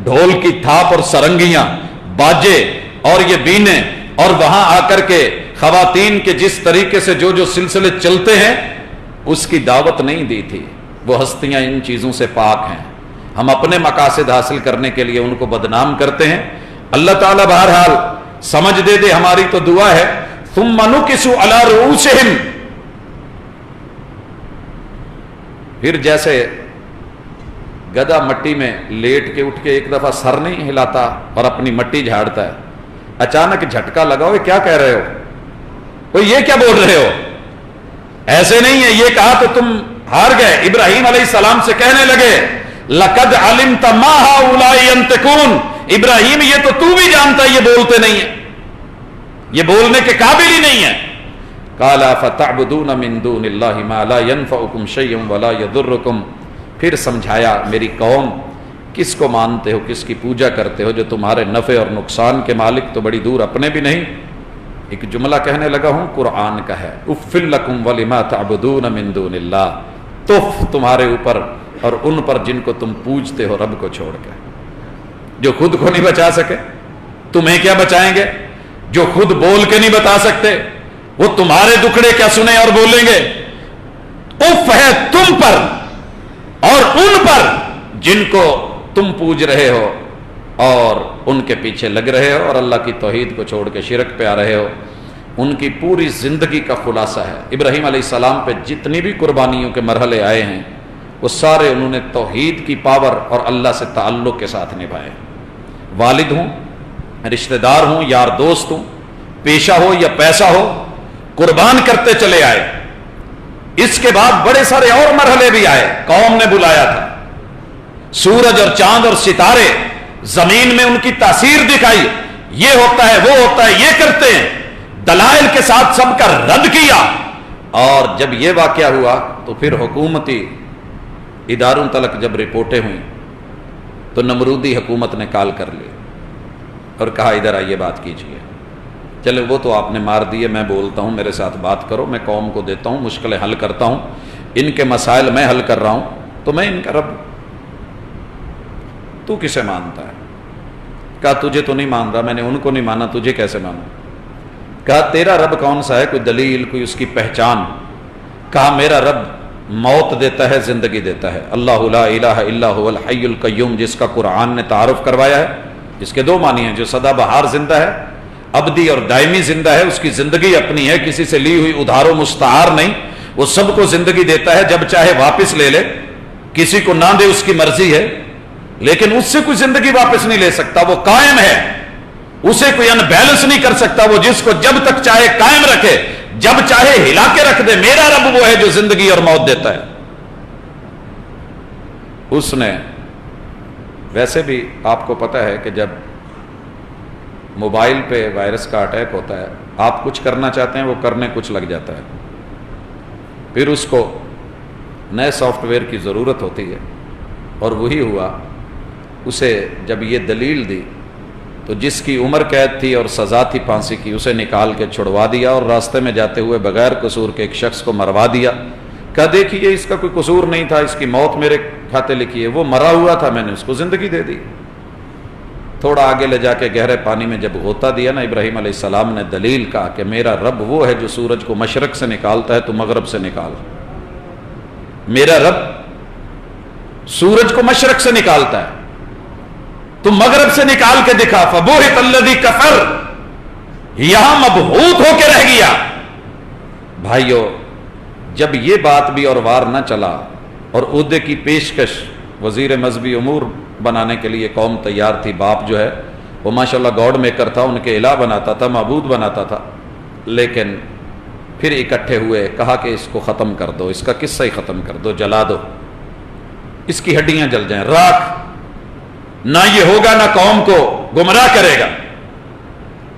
ڈھول کی تھاپ اور سرنگیاں، باجے اور یہ بینے، اور وہاں آ کر کے خواتین کے جس طریقے سے جو سلسلے چلتے ہیں، اس کی دعوت نہیں دی تھی۔ وہ ہستیاں ان چیزوں سے پاک ہیں، ہم اپنے مقاصد حاصل کرنے کے لیے ان کو بدنام کرتے ہیں۔ اللہ تعالیٰ بہرحال سمجھ دے دے، ہماری تو دعا ہے۔ ثم نکسوا علی رؤوسہم، پھر جیسے گدھا مٹی میں لیٹ کے اٹھ کے ایک دفعہ سر نہیں ہلاتا اور اپنی مٹی جھاڑتا ہے، اچانک جھٹکا لگا، کیا کہہ رہے ہو؟ وہ یہ کیا بول رہے ہو؟ ایسے نہیں ہے، یہ کہا تو تم ہار گئے۔ ابراہیم علیہ السلام سے کہنے لگے لقد علمت ما هؤلاء ينطقون، ابراہیم یہ تو بھی جانتا ہے یہ بولتے نہیں ہیں، یہ بولنے کے قابل ہی نہیں ہے۔ قال فتعبدون من دون اللہ ما لا ينفعكم شيئا ولا يضركم، پھر سمجھایا میری قوم کس کو مانتے ہو، کس کی پوجا کرتے ہو جو تمہارے نفع اور نقصان کے مالک تو بڑی دور اپنے بھی نہیں۔ ایک جملہ کہنے لگا ہوں قرآن کا ہے، اف لکم ولما تعبدون من دون اللہ، تف تمہارے اوپر اور ان پر جن کو تم پوجتے ہو رب کو چھوڑ کے، جو خود کو نہیں بچا سکے تمہیں کیا بچائیں گے، جو خود بول کے نہیں بتا سکتے وہ تمہارے دکھڑے کیا سنیں اور بولیں گے۔ اف ہے تم پر اور ان پر جن کو تم پوج رہے ہو اور ان کے پیچھے لگ رہے ہو اور اللہ کی توحید کو چھوڑ کے شرک پہ آ رہے ہو۔ ان کی پوری زندگی کا خلاصہ ہے۔ ابراہیم علیہ السلام پہ جتنی بھی قربانیوں کے مرحلے آئے ہیں وہ سارے انہوں نے توحید کی پاور اور اللہ سے تعلق کے ساتھ نبھائے۔ والد ہوں، رشتہ دار ہوں، یار دوست ہوں، پیشہ ہو یا پیسہ ہو، قربان کرتے چلے آئے۔ اس کے بعد بڑے سارے اور مرحلے بھی آئے، قوم نے بلایا تھا، سورج اور چاند اور ستارے زمین میں ان کی تاثیر دکھائی، یہ ہوتا ہے وہ ہوتا ہے یہ کرتے ہیں، دلائل کے ساتھ سب کا رد کیا۔ اور جب یہ واقعہ ہوا تو پھر حکومتی اداروں تلک جب رپورٹیں ہوئیں تو نمرودی حکومت نے کال کر لی اور کہا ادھر آئیے بات کیجیے۔ چلے وہ تو آپ نے مار دیے، میں بولتا ہوں، میرے ساتھ بات کرو، میں قوم کو دیتا ہوں، مشکلیں حل کرتا ہوں، ان کے مسائل میں حل کر رہا ہوں، تو میں ان کا رب، تو کسے مانتا ہے؟ کہا تجھے تو نہیں مان رہا، میں نے ان کو نہیں مانا، تجھے کیسے مانوں؟ کہا تیرا رب کون سا ہے، کوئی دلیل، کوئی اس کی پہچان؟ کہا میرا رب موت دیتا ہے، زندگی دیتا ہے، اللہ لا الہ الا هو الحی القیوم، جس کا قرآن نے تعارف کروایا ہے، جس کے دو معنی ہیں، جو سدا بہار زندہ ہے، ابدی اور دائمی زندہ ہے، اس کی زندگی اپنی ہے، کسی سے لی ہوئی ادھار و مستعار نہیں، وہ سب کو زندگی دیتا ہے، جب چاہے واپس لے لے، کسی کو نہ دے اس کی مرضی ہے، لیکن اس سے کوئی زندگی واپس نہیں لے سکتا، وہ قائم ہے، اسے کوئی ان بیلنس نہیں کر سکتا، وہ جس کو جب تک چاہے قائم رکھے، جب چاہے ہلا کے رکھ دے۔ میرا رب وہ ہے جو زندگی اور موت دیتا ہے۔ اس نے ویسے بھی آپ کو پتا ہے کہ جب موبائل پہ وائرس کا اٹیک ہوتا ہے، آپ کچھ کرنا چاہتے ہیں، وہ کرنے کچھ لگ جاتا ہے، پھر اس کو نئے سافٹ ویئر کی ضرورت ہوتی ہے، اور وہی ہوا۔ اسے جب یہ دلیل دی تو جس کی عمر قید تھی اور سزا تھی پھانسی کی، اسے نکال کے چھڑوا دیا اور راستے میں جاتے ہوئے بغیر قصور کے ایک شخص کو مروا دیا۔ کہا دیکھیے اس کا کوئی قصور نہیں تھا، اس کی موت میرے کھاتے لکھی ہے، وہ مرا ہوا تھا، میں نے اس کو زندگی دے دی۔ تھوڑا آگے لے جا کے گہرے پانی میں جب غوطہ دیا نا، ابراہیم علیہ السلام نے دلیل کہا کہ میرا رب وہ ہے جو سورج کو مشرق سے نکالتا ہے، تو مغرب سے نکال۔ میرا رب سورج کو مشرق سے نکالتا ہے، تو مغرب سے نکال کے دکھا۔ فبوہت الذی کفر، یہاں مبہوت ہو کے رہ گیا۔ بھائیو، جب یہ بات بھی اور وار نہ چلا اور عہدے کی پیشکش وزیر مذہبی امور بنانے کے لیے قوم تیار تھی، باپ جو ہے وہ ماشاءاللہ گاڈ میکر تھا، ان کے الہ بناتا تھا، معبود بناتا تھا، لیکن پھر اکٹھے ہوئے، کہا کہ اس کو ختم کر دو، اس کا قصہ ہی ختم کر دو، جلا دو، اس کی ہڈیاں جل جائیں، راکھ، نہ یہ ہوگا نہ قوم کو گمراہ کرے گا۔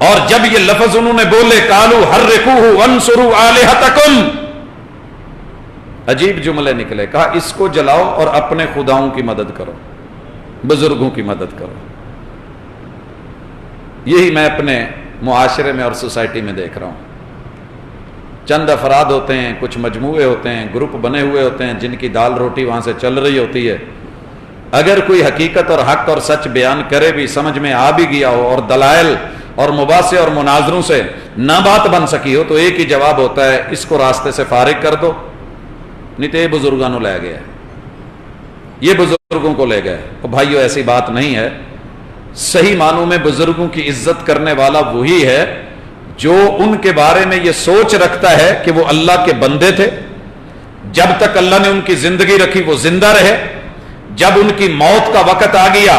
اور جب یہ لفظ انہوں نے بولے، قالوا حرقوہ وانصروا آلہتکم، عجیب جملے نکلے، کہا اس کو جلاؤ اور اپنے خداؤں کی مدد کرو، بزرگوں کی مدد کرو۔ یہی میں اپنے معاشرے میں اور سوسائٹی میں دیکھ رہا ہوں، چند افراد ہوتے ہیں، کچھ مجموعے ہوتے ہیں، گروپ بنے ہوئے ہوتے ہیں، جن کی دال روٹی وہاں سے چل رہی ہوتی ہے، اگر کوئی حقیقت اور حق اور سچ بیان کرے بھی، سمجھ میں آ بھی گیا ہو اور دلائل اور مباحثے اور مناظروں سے نہ بات بن سکی ہو، تو ایک ہی جواب ہوتا ہے، اس کو راستے سے فارغ کر دو، نہیں تو یہ بزرگوں لے گئے، یہ بزرگوں کو لے گئے۔ اور بھائیو ایسی بات نہیں ہے، صحیح معنوں میں بزرگوں کی عزت کرنے والا وہی ہے جو ان کے بارے میں یہ سوچ رکھتا ہے کہ وہ اللہ کے بندے تھے، جب تک اللہ نے ان کی زندگی رکھی وہ زندہ رہے، جب ان کی موت کا وقت آ گیا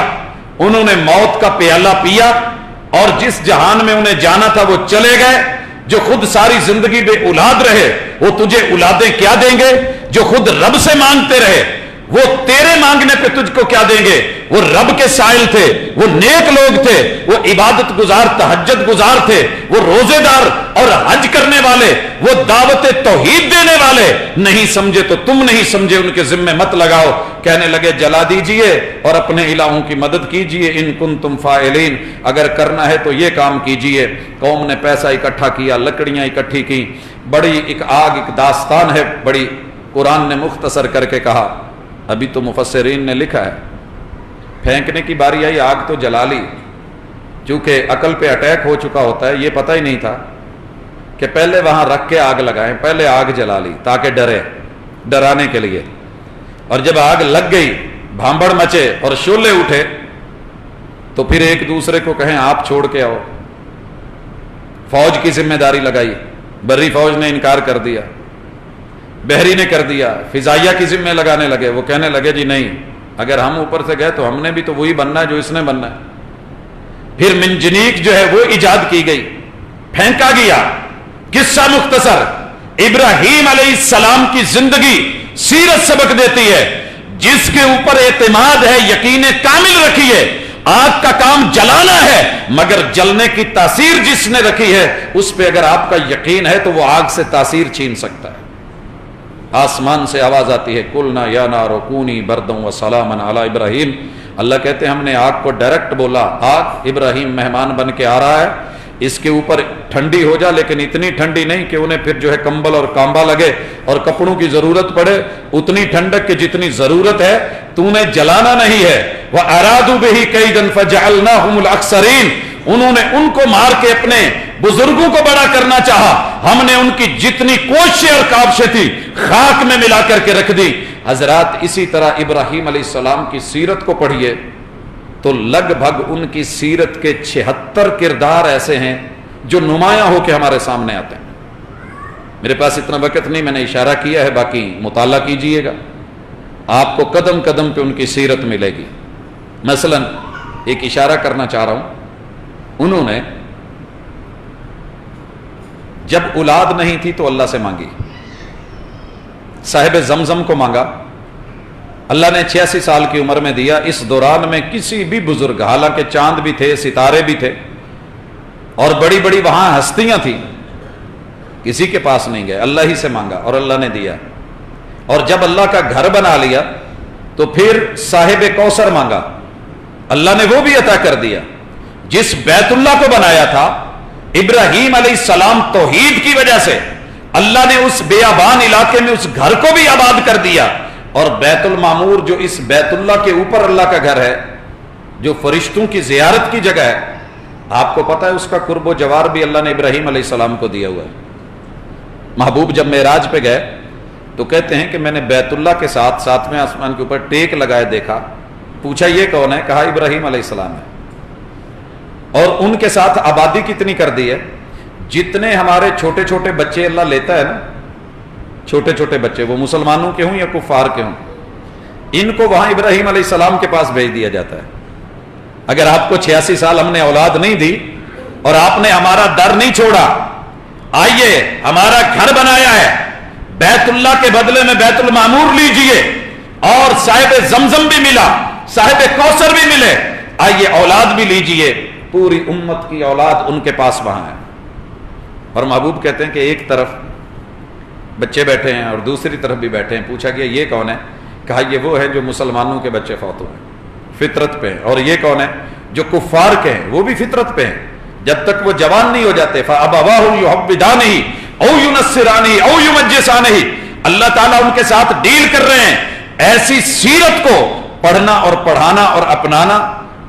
انہوں نے موت کا پیالہ پیا، اور جس جہان میں انہیں جانا تھا وہ چلے گئے۔ جو خود ساری زندگی بے اولاد رہے وہ تجھے اولادیں کیا دیں گے؟ جو خود رب سے مانگتے رہے وہ تیرے مانگنے پہ تجھ کو کیا دیں گے؟ وہ رب کے سائل تھے، وہ نیک لوگ تھے، وہ عبادت گزار، تہجد گزار تھے، وہ روزے دار اور حج کرنے والے، وہ دعوت توحید دینے والے۔ نہیں سمجھے تو تم نہیں سمجھے، ان کے ذمہ مت لگاؤ۔ کہنے لگے جلا دیجئے اور اپنے الہوں کی مدد کیجئے، ان کنتم فاعلین، اگر کرنا ہے تو یہ کام کیجئے۔ قوم نے پیسہ اکٹھا کیا، لکڑیاں اکٹھی کی، بڑی ایک آگ، ایک داستان ہے بڑی، قرآن نے مختصر کر کے کہا، ابھی تو مفسرین نے لکھا ہے، پھینکنے کی باری آئی، آگ تو جلا لی، چونکہ عقل پہ اٹیک ہو چکا ہوتا ہے، یہ پتہ ہی نہیں تھا کہ پہلے وہاں رکھ کے آگ لگائیں، پہلے آگ جلا لی تاکہ ڈرے، ڈرانے کے لیے۔ اور جب آگ لگ گئی، بھانبڑ مچے اور شعلے اٹھے، تو پھر ایک دوسرے کو کہیں آپ چھوڑ کے آؤ۔ فوج کی ذمہ داری لگائی، بری فوج نے انکار کر دیا، بحری نے کر دیا، فضائیہ کی ذمہ لگانے لگے، وہ کہنے لگے جی نہیں، اگر ہم اوپر سے گئے تو ہم نے بھی تو وہی بننا ہے جو اس نے بننا ہے۔ پھر منجنیق جو ہے وہ ایجاد کی گئی، پھینکا گیا۔ قصہ مختصر، ابراہیم علیہ السلام کی زندگی سیرت سبق دیتی ہے، جس کے اوپر اعتماد ہے، یقین کامل رکھیے، آگ کا کام جلانا ہے، مگر جلنے کی تاثیر جس نے رکھی ہے اس پہ اگر آپ کا یقین ہے تو وہ آگ سے تاثیر چھین سکتا ہے۔ آسمان سے آواز آتی ہے، قلنا یا نار کونی بردا وسلاما علی ابراہیم۔ اللہ کہتے ہیں ہم نے آگ کو ڈائریکٹ بولا، آگ ابراہیم مہمان بن کے آ رہا ہے، اس کے اوپر ٹھنڈی ہو جا، لیکن اتنی ٹھنڈی نہیں کہ انہیں پھر جو ہے کمبل اور کانبا لگے اور کپڑوں کی ضرورت پڑے، اتنی ٹھنڈک کی جتنی ضرورت ہے، تو نے جلانا نہیں ہے۔ وَأَرَادُوا بِهِ كَيْدًا فَجَعَلْنَاهُمُ الْأَخْسَرِينَ، انہوں نے ان کو مار کے اپنے بزرگوں کو بڑا کرنا چاہا، ہم نے ان کی جتنی کوششیں اور کاوشیں تھی خاک میں ملا کر کے رکھ دی۔ حضرات اسی طرح ابراہیم علیہ السلام کی سیرت کو پڑھیے تو لگ بھگ ان کی سیرت کے 76 کردار ایسے ہیں جو نمایاں ہو کے ہمارے سامنے آتے ہیں۔ میرے پاس اتنا وقت نہیں، میں نے اشارہ کیا ہے، باقی مطالعہ کیجئے گا، آپ کو قدم قدم پہ ان کی سیرت ملے گی۔ مثلا ایک اشارہ کرنا چاہ رہا ہوں، انہوں نے جب اولاد نہیں تھی تو اللہ سے مانگی، صاحب زمزم کو مانگا، اللہ نے 86 سال کی عمر میں دیا۔ اس دوران میں کسی بھی بزرگ، حالانکہ چاند بھی تھے، ستارے بھی تھے اور بڑی بڑی وہاں ہستیاں تھیں، کسی کے پاس نہیں گئے، اللہ ہی سے مانگا اور اللہ نے دیا۔ اور جب اللہ کا گھر بنا لیا تو پھر صاحب کوثر مانگا، اللہ نے وہ بھی عطا کر دیا۔ جس بیت اللہ کو بنایا تھا ابراہیم علیہ السلام، توحید کی وجہ سے اللہ نے اس بیابان علاقے میں اس گھر کو بھی آباد کر دیا۔ اور بیت المعمور جو اس بیت اللہ کے اوپر اللہ کا گھر ہے، جو فرشتوں کی زیارت کی جگہ ہے، آپ کو پتہ ہے اس کا قرب و جوار بھی اللہ نے ابراہیم علیہ السلام کو دیا ہوا ہے۔ محبوب جب معراج پہ گئے تو کہتے ہیں کہ میں نے بیت اللہ کے ساتھ 7ویں آسمان کے اوپر ٹیک لگائے دیکھا، پوچھا یہ کون ہے؟ کہا ابراہیم علیہ السلام ہے۔ اور ان کے ساتھ آبادی کتنی کر دی ہے، جتنے ہمارے چھوٹے چھوٹے بچے اللہ لیتا ہے نا، چھوٹے چھوٹے بچے، وہ مسلمانوں کے ہوں یا کفار کے ہوں، ان کو وہاں ابراہیم علیہ السلام کے پاس بھیج دیا جاتا ہے۔ اگر آپ کو 86 سال ہم نے اولاد نہیں دی اور آپ نے ہمارا در نہیں چھوڑا، آئیے ہمارا گھر بنایا ہے، بیت اللہ کے بدلے میں بیت المعمور لیجئے، اور صاحب زمزم بھی ملا، صاحب کوثر بھی ملے، آئیے اولاد بھی لیجئے۔ پوری امت کی اولاد ان کے پاس وہاں ہے۔ اور محبوب کہتے ہیں کہ ایک طرف بچے بیٹھے ہیں اور دوسری طرف بھی بیٹھے ہیں، پوچھا گیا یہ کون ہے؟ کہا یہ وہ ہے جو مسلمانوں کے بچے فوت ہوئے ہیں، فطرت پہ ہیں۔ اور یہ کون ہے؟ جو کفار کے ہیں، وہ بھی فطرت پہ ہیں، جب تک وہ جوان نہیں ہو جاتے۔ فَأَبَوَاهُ يُحَوِّدَانِهِ أَوْ يُنَصِّرَانِهِ أَوْ يُمَجِّسَانِهِ، اللہ تعالیٰ ان کے ساتھ ڈیل کر رہے ہیں۔ ایسی سیرت کو پڑھنا اور پڑھانا اور اپنانا،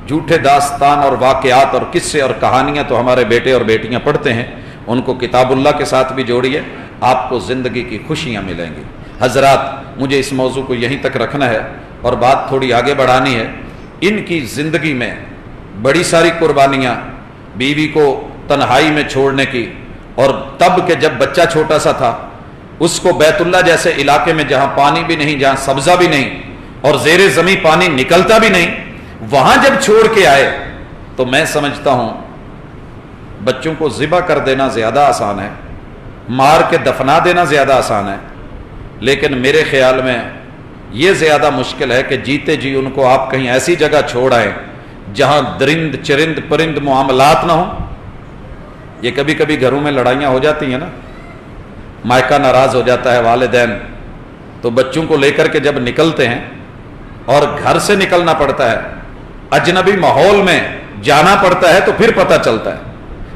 جھوٹے داستان اور واقعات اور قصے اور کہانیاں تو ہمارے بیٹے اور بیٹیاں پڑھتے ہیں، ان کو کتاب اللہ کے ساتھ بھی جوڑیے، آپ کو زندگی کی خوشیاں ملیں گی۔ حضرات مجھے اس موضوع کو یہیں تک رکھنا ہے اور بات تھوڑی آگے بڑھانی ہے۔ ان کی زندگی میں بڑی ساری قربانیاں، بیوی کو تنہائی میں چھوڑنے کی، اور تب کہ جب بچہ چھوٹا سا تھا اس کو بیت اللہ جیسے علاقے میں جہاں پانی بھی نہیں، جہاں سبزہ بھی نہیں اور زیر زمین پانی نکلتا بھی نہیں، وہاں جب چھوڑ کے آئے تو میں سمجھتا ہوں بچوں کو ذبح کر دینا زیادہ آسان ہے، مار کے دفنا دینا زیادہ آسان ہے، لیکن میرے خیال میں یہ زیادہ مشکل ہے کہ جیتے جی ان کو آپ کہیں ایسی جگہ چھوڑ آئیں جہاں درند چرند پرند معاملات نہ ہوں۔ یہ کبھی کبھی گھروں میں لڑائیاں ہو جاتی ہیں نا، مائکہ ناراض ہو جاتا ہے، والدین تو بچوں کو لے کر کے جب نکلتے ہیں اور گھر سے نکلنا پڑتا ہے، اجنبی ماحول میں جانا پڑتا ہے تو پھر پتہ چلتا ہے،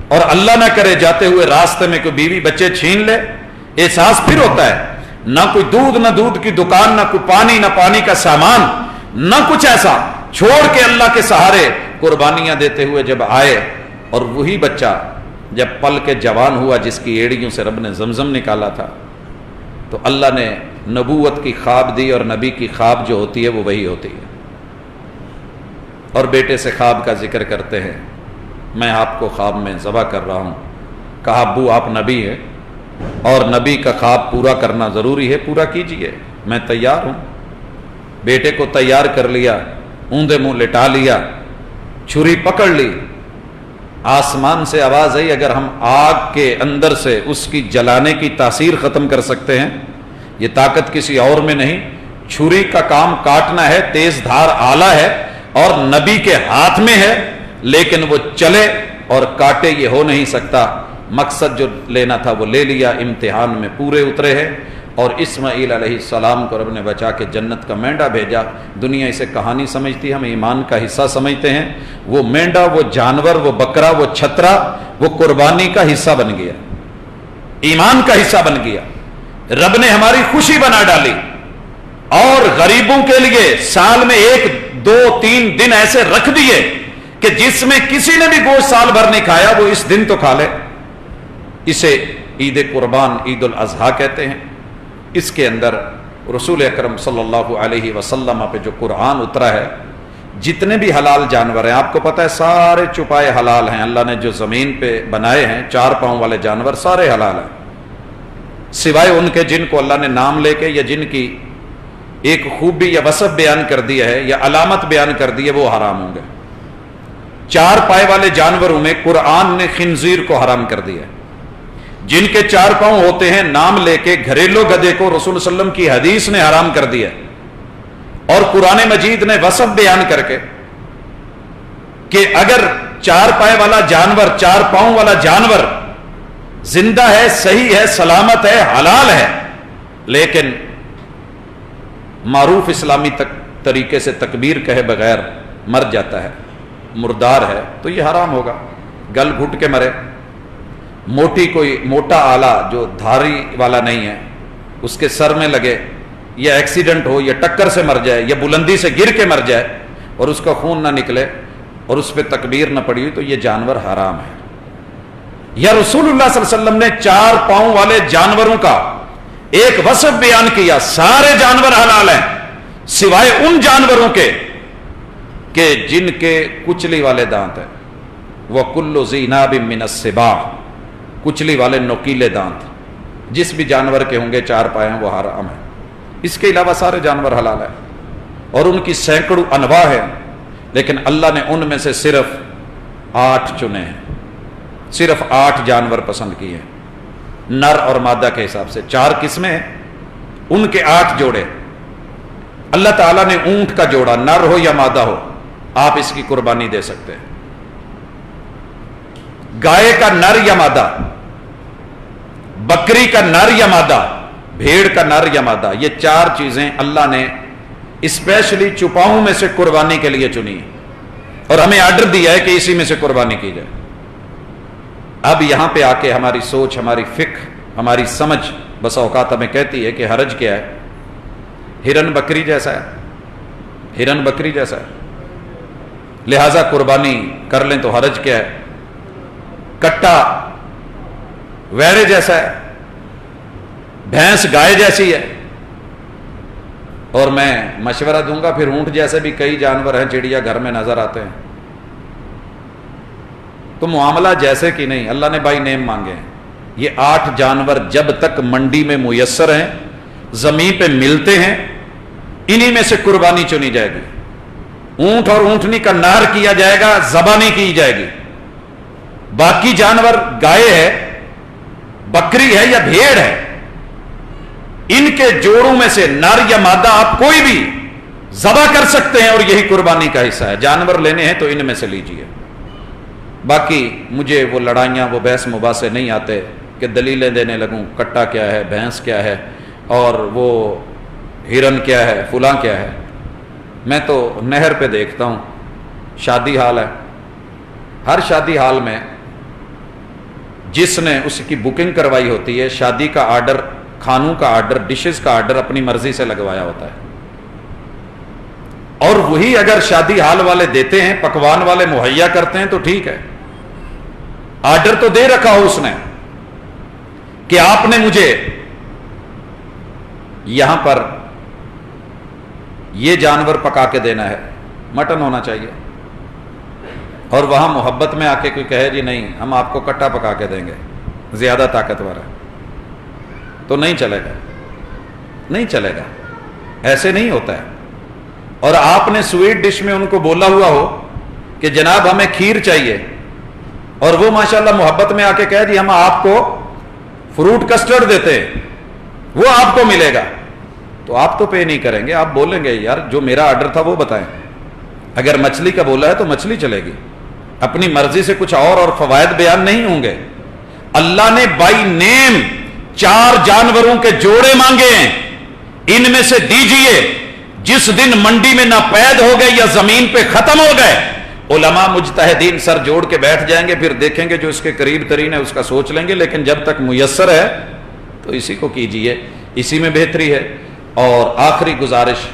اور اللہ نہ کرے جاتے ہوئے راستے میں کوئی بیوی بچے چھین لے، احساس پھر ہوتا ہے، نہ کوئی دودھ نہ دودھ کی دکان، نہ کوئی پانی نہ پانی کا سامان، نہ کچھ ایسا، چھوڑ کے اللہ کے سہارے قربانیاں دیتے ہوئے جب آئے، اور وہی بچہ جب پل کے جوان ہوا جس کی ایڑیوں سے رب نے زمزم نکالا تھا، تو اللہ نے نبوت کی خواب دی، اور نبی کی خواب جو ہوتی ہے وہ وہی ہوتی ہے۔ اور بیٹے سے خواب کا ذکر کرتے ہیں، میں آپ کو خواب میں ذبح کر رہا ہوں، کہا ابو آپ نبی ہیں اور نبی کا خواب پورا کرنا ضروری ہے، پورا کیجئے، میں تیار ہوں۔ بیٹے کو تیار کر لیا، اوندے منہ لٹا لیا، چھری پکڑ لی، آسمان سے آواز آئی اگر ہم آگ کے اندر سے اس کی جلانے کی تاثیر ختم کر سکتے ہیں، یہ طاقت کسی اور میں نہیں، چھری کا کام کاٹنا ہے، تیز دھار آلہ ہے اور نبی کے ہاتھ میں ہے، لیکن وہ چلے اور کاٹے یہ ہو نہیں سکتا۔ مقصد جو لینا تھا وہ لے لیا، امتحان میں پورے اترے ہیں، اور اسماعیل علیہ السلام کو رب نے بچا کے جنت کا مینڈا بھیجا۔ دنیا اسے کہانی سمجھتی ہے، ہم ایمان کا حصہ سمجھتے ہیں۔ وہ مینڈا، وہ جانور، وہ بکرا، وہ چھترا، وہ قربانی کا حصہ بن گیا، ایمان کا حصہ بن گیا۔ رب نے ہماری خوشی بنا ڈالی، اور غریبوں کے لیے سال میں 1 2 3 دن ایسے رکھ دیے کہ جس میں کسی نے بھی گوشت سال بھر نہیں کھایا وہ اس دن تو کھا لے۔ اسے عید قربان، عید الاضحیٰ کہتے ہیں۔ اس کے اندر رسول اکرم صلی اللہ علیہ وسلم پہ جو قرآن اترا ہے، جتنے بھی حلال جانور ہیں، آپ کو پتہ ہے سارے چھپائے حلال ہیں۔ اللہ نے جو زمین پہ بنائے ہیں 4 پاؤں والے جانور سارے حلال ہیں، سوائے ان کے جن کو اللہ نے نام لے کے یا جن کی ایک خوبی یا وصف بیان کر دیا ہے یا علامت بیان کر دی ہے، وہ حرام ہوں گے۔ 4 پائے والے جانوروں میں قرآن نے خنزیر کو حرام کر دیا ہے۔ جن کے 4 پاؤں ہوتے ہیں نام لے کے گھریلو گدھے کو رسول صلی اللہ علیہ وسلم کی حدیث نے حرام کر دیا، اور قرآن مجید نے وصف بیان کر کے کہ اگر 4 پائے والا جانور، 4 پاؤں والا جانور زندہ ہے، صحیح ہے، سلامت ہے، حلال ہے، لیکن معروف اسلامی طریقے سے تکبیر کہے بغیر مر جاتا ہے، مردار ہے، تو یہ حرام ہوگا۔ گل گھٹ کے مرے، کوئی موٹا آلہ جو دھاری والا نہیں ہے اس کے سر میں لگے، یا ایکسیڈنٹ ہو، یا ٹکر سے مر جائے، یا بلندی سے گر کے مر جائے اور اس کا خون نہ نکلے اور اس پہ تکبیر نہ پڑی، تو یہ جانور حرام ہے۔ یا رسول اللہ صلی اللہ علیہ وسلم نے 4 پاؤں والے جانوروں کا ایک وصف بیان کیا، سارے جانور حلال ہیں سوائے ان جانوروں کے کہ جن کے کچلی والے دانت ہیں۔ وَكُلُّ ذِي نَابٍ مِّنَ السِّبَاعِ، کچلی والے نوکیلے دانت جس بھی جانور کے ہوں گے 4 پائے ہیں وہ حرام ہے۔ اس کے علاوہ سارے جانور حلال ہیں، اور ان کی سینکڑوں انواع ہیں، لیکن اللہ نے ان میں سے صرف 8 چنے ہیں، صرف 8 جانور پسند کیے ہیں، نر اور مادہ کے حساب سے 4 قسمیں ہیں، ان کے 8 جوڑے۔ اللہ تعالیٰ نے اونٹ کا جوڑا، نر ہو یا مادہ ہو، آپ اس کی قربانی دے سکتے ہیں۔ گائے کا نر یا مادہ، بکری کا نر یا مادہ، بھیڑ کا نر یا مادہ، یہ 4 چیزیں اللہ نے اسپیشلی چپاؤں میں سے قربانی کے لیے چنی ہے، اور ہمیں آرڈر دیا ہے کہ اسی میں سے قربانی کی جائے۔ اب یہاں پہ آ کے ہماری سوچ، ہماری فکر، ہماری سمجھ بس اوقات ہمیں کہتی ہے کہ حرج کیا ہے؟ ہرن بکری جیسا ہے، ہرن بکری جیسا ہے، لہذا قربانی کر لیں تو حرج کیا ہے؟ کٹا ویڑے جیسا ہے، بھینس گائے جیسی ہے، اور میں مشورہ دوں گا پھر اونٹ جیسے بھی کئی جانور ہیں، چڑیا گھر میں نظر آتے ہیں، تو معاملہ جیسے کہ نہیں، اللہ نے بائی نیم مانگے ہیں۔ یہ 8 جانور جب تک منڈی میں میسر ہیں، زمین پہ ملتے ہیں، انہی میں سے قربانی چنی جائے گی۔ اونٹ اور اونٹنی کا نہر کیا جائے گا، ذبح نہیں کی جائے گی۔ باقی جانور گائے ہے، بکری ہے یا بھیڑ ہے، ان کے جوڑوں میں سے نر یا مادہ آپ کوئی بھی ذبح کر سکتے ہیں، اور یہی قربانی کا حصہ ہے۔ جانور لینے ہیں تو ان میں سے لیجئے۔ باقی مجھے وہ لڑائیاں، وہ بحث مباحثے نہیں آتے کہ دلیلیں دینے لگوں کٹا کیا ہے، بھینس کیا ہے، اور وہ ہرن کیا ہے، فلاں کیا ہے۔ میں تو نہر پہ دیکھتا ہوں، شادی حال ہے، ہر شادی حال میں جس نے اس کی بکنگ کروائی ہوتی ہے، شادی کا آرڈر، کھانوں کا آرڈر، ڈشز کا آرڈر اپنی مرضی سے لگوایا ہوتا ہے، اور وہی اگر شادی حال والے دیتے ہیں، پکوان والے مہیا کرتے ہیں تو ٹھیک ہے۔ آرڈر تو دے رکھا ہو اس نے کہ آپ نے مجھے یہاں پر یہ جانور پکا کے دینا ہے، مٹن ہونا چاہیے، اور وہاں محبت میں آ کے کوئی کہے جی نہیں ہم آپ کو کٹا پکا کے دیں گے، زیادہ طاقتور ہے، تو نہیں چلے گا، نہیں چلے گا، ایسے نہیں ہوتا ہے۔ اور آپ نے سویٹ ڈش میں ان کو بولا ہوا ہو کہ جناب ہمیں کھیر چاہیے، اور وہ ماشاءاللہ محبت میں آ کے کہہ دی ہم آپ کو فروٹ کسٹرڈ دیتے ہیں، وہ آپ کو ملے گا، تو آپ تو پے نہیں کریں گے، آپ بولیں گے یار جو میرا آرڈر تھا وہ بتائیں۔ اگر مچھلی کا بولا ہے تو مچھلی چلے گی، اپنی مرضی سے کچھ اور فوائد بیان نہیں ہوں گے۔ اللہ نے بائی نیم 4 جانوروں کے جوڑے مانگے ہیں، ان میں سے دیجئے، جس دن منڈی میں نہ پید ہو گئے یا زمین پہ ختم ہو گئے، علماء مجتہدین سر جوڑ کے بیٹھ جائیں گے، پھر دیکھیں گے جو اس کے قریب ترین ہے اس کا سوچ لیں گے، لیکن جب تک میسر ہے تو اسی کو کیجئے، اسی میں بہتری ہے۔ اور آخری گزارش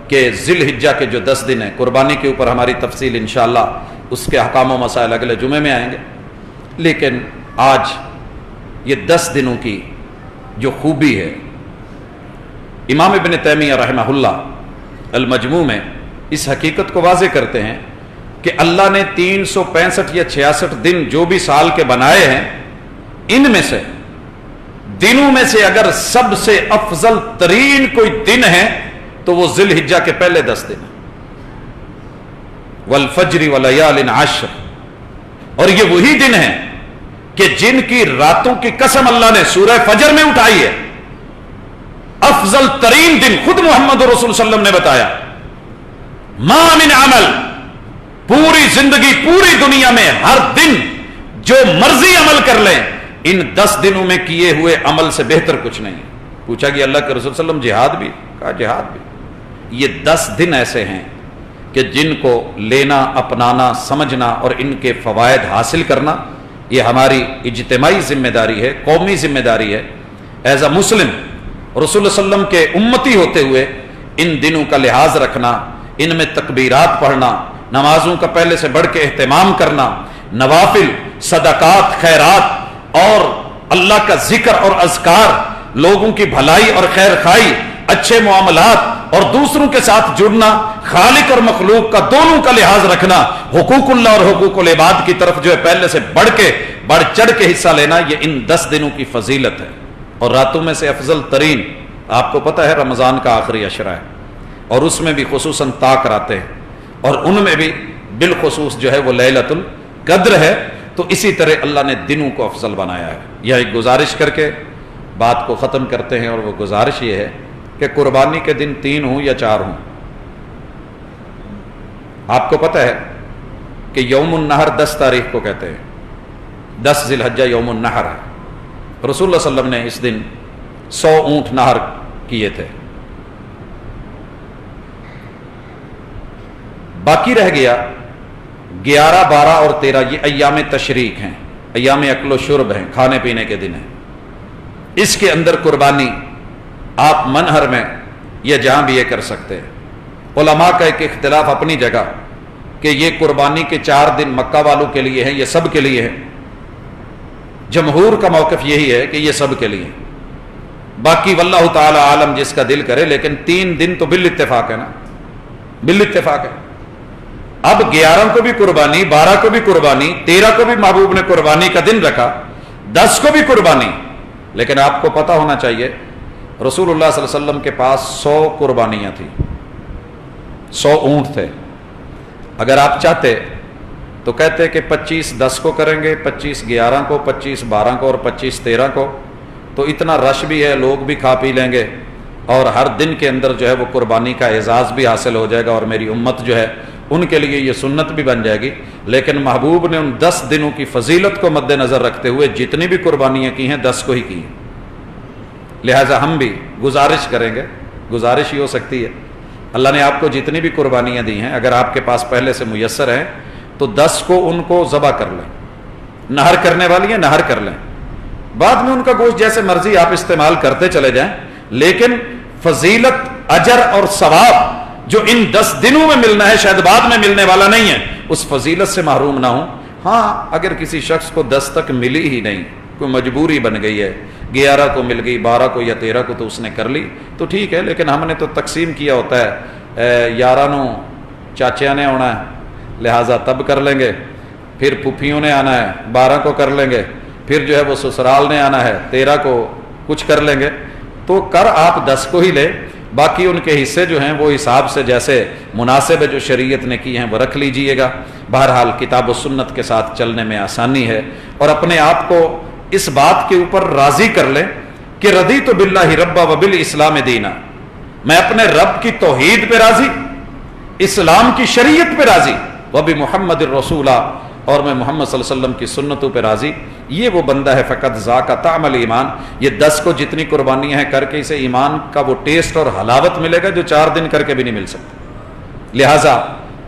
کہ ذی الحجہ کے جو 10 دن ہیں، قربانی کے اوپر ہماری تفصیل انشاءاللہ اس کے احکام و مسائل اگلے جمعے میں آئیں گے، لیکن آج یہ 10 دنوں کی جو خوبی ہے، امام ابن تیمیہ رحمہ اللہ المجموع میں اس حقیقت کو واضح کرتے ہیں کہ اللہ نے 365 یا 66 دن جو بھی سال کے بنائے ہیں، ان میں سے دنوں میں سے اگر سب سے افضل ترین کوئی دن ہے تو وہ ذی الحجہ کے پہلے 10 دن ہیں، والفجر ولیال عشر، اور یہ وہی دن ہیں کہ جن کی راتوں کی قسم اللہ نے سورہ فجر میں اٹھائی ہے۔ افضل ترین دن خود محمد رسول صلی اللہ علیہ وسلم نے بتایا، ما من عمل، پوری زندگی پوری دنیا میں ہر دن جو مرضی عمل کر لیں، ان 10 دنوں میں کیے ہوئے عمل سے بہتر کچھ نہیں۔ پوچھا کہ اللہ کے رسول صلی اللہ علیہ وسلم جہاد بھی؟ کہا جہاد بھی۔ یہ 10 دن ایسے ہیں کہ جن کو لینا، اپنانا، سمجھنا اور ان کے فوائد حاصل کرنا یہ ہماری اجتماعی ذمہ داری ہے، قومی ذمہ داری ہے۔ ایز اے مسلم رسول اللہ صلی اللہ علیہ وسلم کے امتی ہوتے ہوئے ان دنوں کا لحاظ رکھنا، ان میں تکبیرات پڑھنا، نمازوں کا پہلے سے بڑھ کے اہتمام کرنا، نوافل، صدقات، خیرات اور اللہ کا ذکر اور اذکار، لوگوں کی بھلائی اور خیر خواہی، اچھے معاملات اور دوسروں کے ساتھ جڑنا، خالق اور مخلوق کا دونوں کا لحاظ رکھنا، حقوق اللہ اور حقوق العباد کی طرف جو ہے پہلے سے بڑھ چڑھ کے حصہ لینا، یہ ان 10 دنوں کی فضیلت ہے۔ اور راتوں میں سے افضل ترین آپ کو پتہ ہے رمضان کا آخری عشرہ ہے، اور اس میں بھی خصوصاً طاق راتیں ہیں، اور ان میں بھی بالخصوص جو ہے وہ لیلۃ القدر ہے۔ تو اسی طرح اللہ نے دنوں کو افضل بنایا ہے۔ یہ ایک گزارش کر کے بات کو ختم کرتے ہیں، اور وہ گزارش یہ ہے کہ قربانی کے دن 3 ہوں یا 4 ہوں۔ آپ کو پتہ ہے کہ یوم النحر 10 تاریخ کو کہتے ہیں، 10 ذی الحجہ یوم النحر ہے۔ رسول اللہ صلی اللہ علیہ وسلم نے اس دن 100 اونٹ نحر کیے تھے۔ باقی رہ گیا 11، 12 اور 13، یہ ایام تشریق ہیں، ایام اکل و شرب ہیں، کھانے پینے کے دن ہیں۔ اس کے اندر قربانی آپ منہر میں یا جہاں بھی یہ کر سکتے ہیں۔ علماء کا ایک اختلاف اپنی جگہ کہ یہ قربانی کے 4 دن مکہ والوں کے لیے ہیں، یہ سب کے لیے ہیں۔ جمہور کا موقف یہی ہے کہ یہ سب کے لیے، باقی واللہ تعالی عالم جس کا دل کرے، لیکن 3 دن تو بالاتفاق ہے نا، بالاتفاق ہے۔ اب 11 کو بھی قربانی، 12 کو بھی قربانی، 13 کو بھی محبوب نے قربانی کا دن رکھا، 10 کو بھی قربانی۔ لیکن آپ کو پتہ ہونا چاہیے رسول اللہ صلی اللہ علیہ وسلم کے پاس 100 قربانیاں تھیں، 100 اونٹ تھے۔ اگر آپ چاہتے تو کہتے کہ 25 10 کو کریں گے، 25 11 کو، 25 12 کو اور 25 13 کو، تو اتنا رش بھی ہے، لوگ بھی کھا پی لیں گے، اور ہر دن کے اندر جو ہے وہ قربانی کا اعزاز بھی حاصل ہو جائے گا، اور میری امت جو ہے ان کے لیے یہ سنت بھی بن جائے گی۔ لیکن محبوب نے ان 10 دنوں کی فضیلت کو مد نظر رکھتے ہوئے جتنی بھی قربانیاں کی ہیں 10 کو ہی کی ہیں۔ لہٰذا ہم بھی گزارش کریں گے، گزارش ہی ہو سکتی ہے، اللہ نے آپ کو جتنی بھی قربانیاں دی ہیں اگر آپ کے پاس پہلے سے میسر ہیں تو 10 کو ان کو ذبح کر لیں، نہر کرنے والی ہیں نہر کر لیں، بعد میں ان کا گوشت جیسے مرضی آپ استعمال کرتے چلے جائیں، لیکن فضیلت، اجر اور ثواب جو ان 10 دنوں میں ملنا ہے شاید بعد میں ملنے والا نہیں ہے، اس فضیلت سے محروم نہ ہوں۔ ہاں اگر کسی شخص کو 10 تک ملی ہی نہیں، کوئی مجبوری بن گئی ہے، 11 کو مل گئی، 12 کو یا 13 کو تو اس نے کر لی تو ٹھیک ہے، لیکن ہم نے تو تقسیم کیا ہوتا ہے، 11 نو چاچیاں نے آنا ہے لہٰذا تب کر لیں گے، پھر پھوپھیوں نے آنا ہے 12 کو کر لیں گے، پھر جو ہے وہ سسرال نے آنا ہے، 13 کو کچھ کر لیں گے، تو کر آپ 10 کو ہی لے، باقی ان کے حصے جو ہیں وہ حساب سے جیسے مناسب ہے جو شریعت نے کی ہیں وہ رکھ لیجئے گا۔ بہرحال کتاب و سنت کے ساتھ چلنے میں آسانی ہے، اور اپنے آپ کو اس بات کے اوپر راضی کر لیں کہ رضیت باللہ ربا وبالاسلام دینا، میں اپنے رب کی توحید پہ راضی، اسلام کی شریعت پہ راضی، وبمحمد الرسولہ، اور میں محمد صلی اللہ علیہ وسلم کی سنتوں پہ راضی۔ یہ وہ بندہ ہے فقط ذاق طعم الایمان۔ یہ 10 کو جتنی قربانیاں ہیں کر کے اسے ایمان کا وہ ٹیسٹ اور حلاوت ملے گا جو 4 دن کر کے بھی نہیں مل سکتا۔ لہٰذا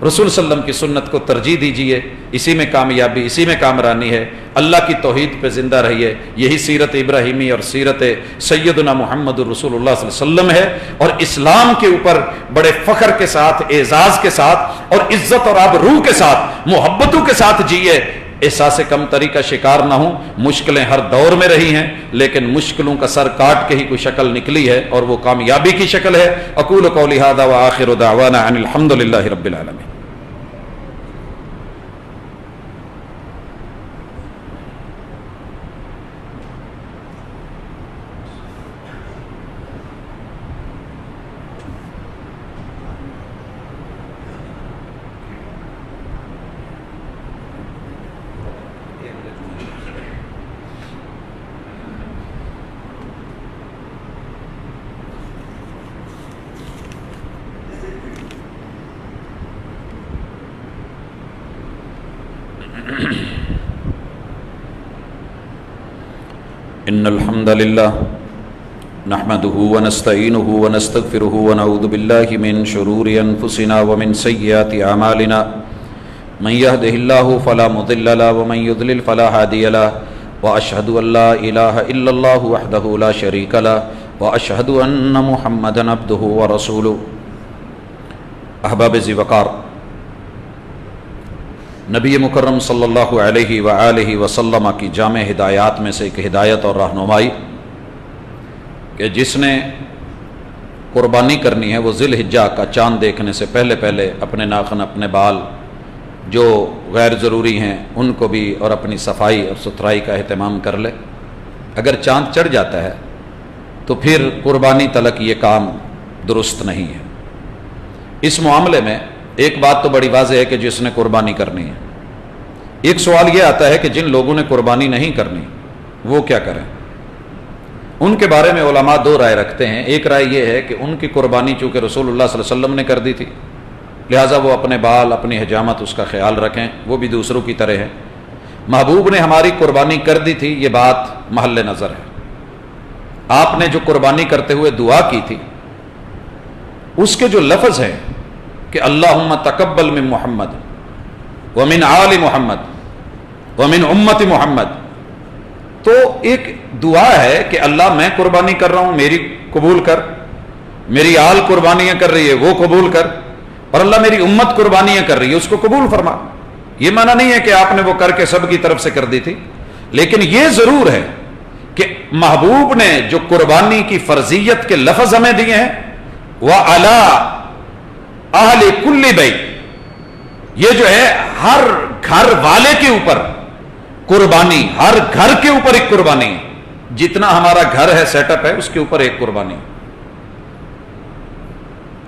رسول صلی اللہ علیہ وسلم کی سنت کو ترجیح دیجئے، اسی میں کامیابی، اسی میں کامرانی ہے۔ اللہ کی توحید پہ زندہ رہیے، یہی سیرت ابراہیمی اور سیرت سیدنا محمد رسول اللہ صلی اللہ علیہ وسلم ہے، اور اسلام کے اوپر بڑے فخر کے ساتھ، اعزاز کے ساتھ اور عزت اور آبرو کے ساتھ، محبتوں کے ساتھ جیے، احساس کم تری کا شکار نہ ہوں۔ مشکلیں ہر دور میں رہی ہیں، لیکن مشکلوں کا سر کاٹ کے ہی کوئی شکل نکلی ہے، اور وہ کامیابی کی شکل ہے۔ اقول قولی ھذا وآخر دعوانا ان الحمد للہ رب العالمین۔ ان الحمد للہ نحمده ونستعینه ونستغفره ونعوذ باللہ من شرور انفسنا ومن سیئات اعمالنا من يهده الله فلا مضل له ومن يضلل فلا هادي له واشهد ان لا اله الا الله وحده لا شريك له واشهد ان محمدا عبده ورسوله۔ احباب ذی وقار، نبی مکرم صلی اللہ علیہ وآلہ وسلم کی جامع ہدایات میں سے ایک ہدایت اور رہنمائی کہ جس نے قربانی کرنی ہے وہ ذی الحجہ کا چاند دیکھنے سے پہلے پہلے اپنے ناخن، اپنے بال جو غیر ضروری ہیں ان کو بھی، اور اپنی صفائی اور ستھرائی کا اہتمام کر لے۔ اگر چاند چڑھ جاتا ہے تو پھر قربانی تلک یہ کام درست نہیں ہے۔ اس معاملے میں ایک بات تو بڑی واضح ہے کہ جس نے قربانی کرنی ہے، ایک سوال یہ آتا ہے کہ جن لوگوں نے قربانی نہیں کرنی وہ کیا کریں؟ ان کے بارے میں علماء 2 رائے رکھتے ہیں۔ ایک رائے یہ ہے کہ ان کی قربانی چونکہ رسول اللہ صلی اللہ علیہ وسلم نے کر دی تھی، لہٰذا وہ اپنے بال، اپنی حجامت، اس کا خیال رکھیں، وہ بھی دوسروں کی طرح ہے۔ محبوب نے ہماری قربانی کر دی تھی، یہ بات محل نظر ہے۔ آپ نے جو قربانی کرتے ہوئے دعا کی تھی اس کے جو لفظ ہیں کہ اللہم تقبل من محمد ومن آل محمد ومن امت محمد، تو ایک دعا ہے کہ اللہ میں قربانی کر رہا ہوں، میری قبول کر، میری آل قربانیاں کر رہی ہے وہ قبول کر، اور اللہ میری امت قربانیاں کر رہی ہے اس کو قبول فرما۔ یہ معنی نہیں ہے کہ آپ نے وہ کر کے سب کی طرف سے کر دی تھی، لیکن یہ ضرور ہے کہ محبوب نے جو قربانی کی فرضیت کے لفظ ہمیں دیے ہیں، وَعَلَىٰ اہل کل بیت، یہ جو ہے ہر گھر والے کے اوپر قربانی، ہر گھر کے اوپر ایک قربانی ہے۔ جتنا ہمارا گھر ہے، سیٹ اپ ہے، اس کے اوپر ایک قربانی۔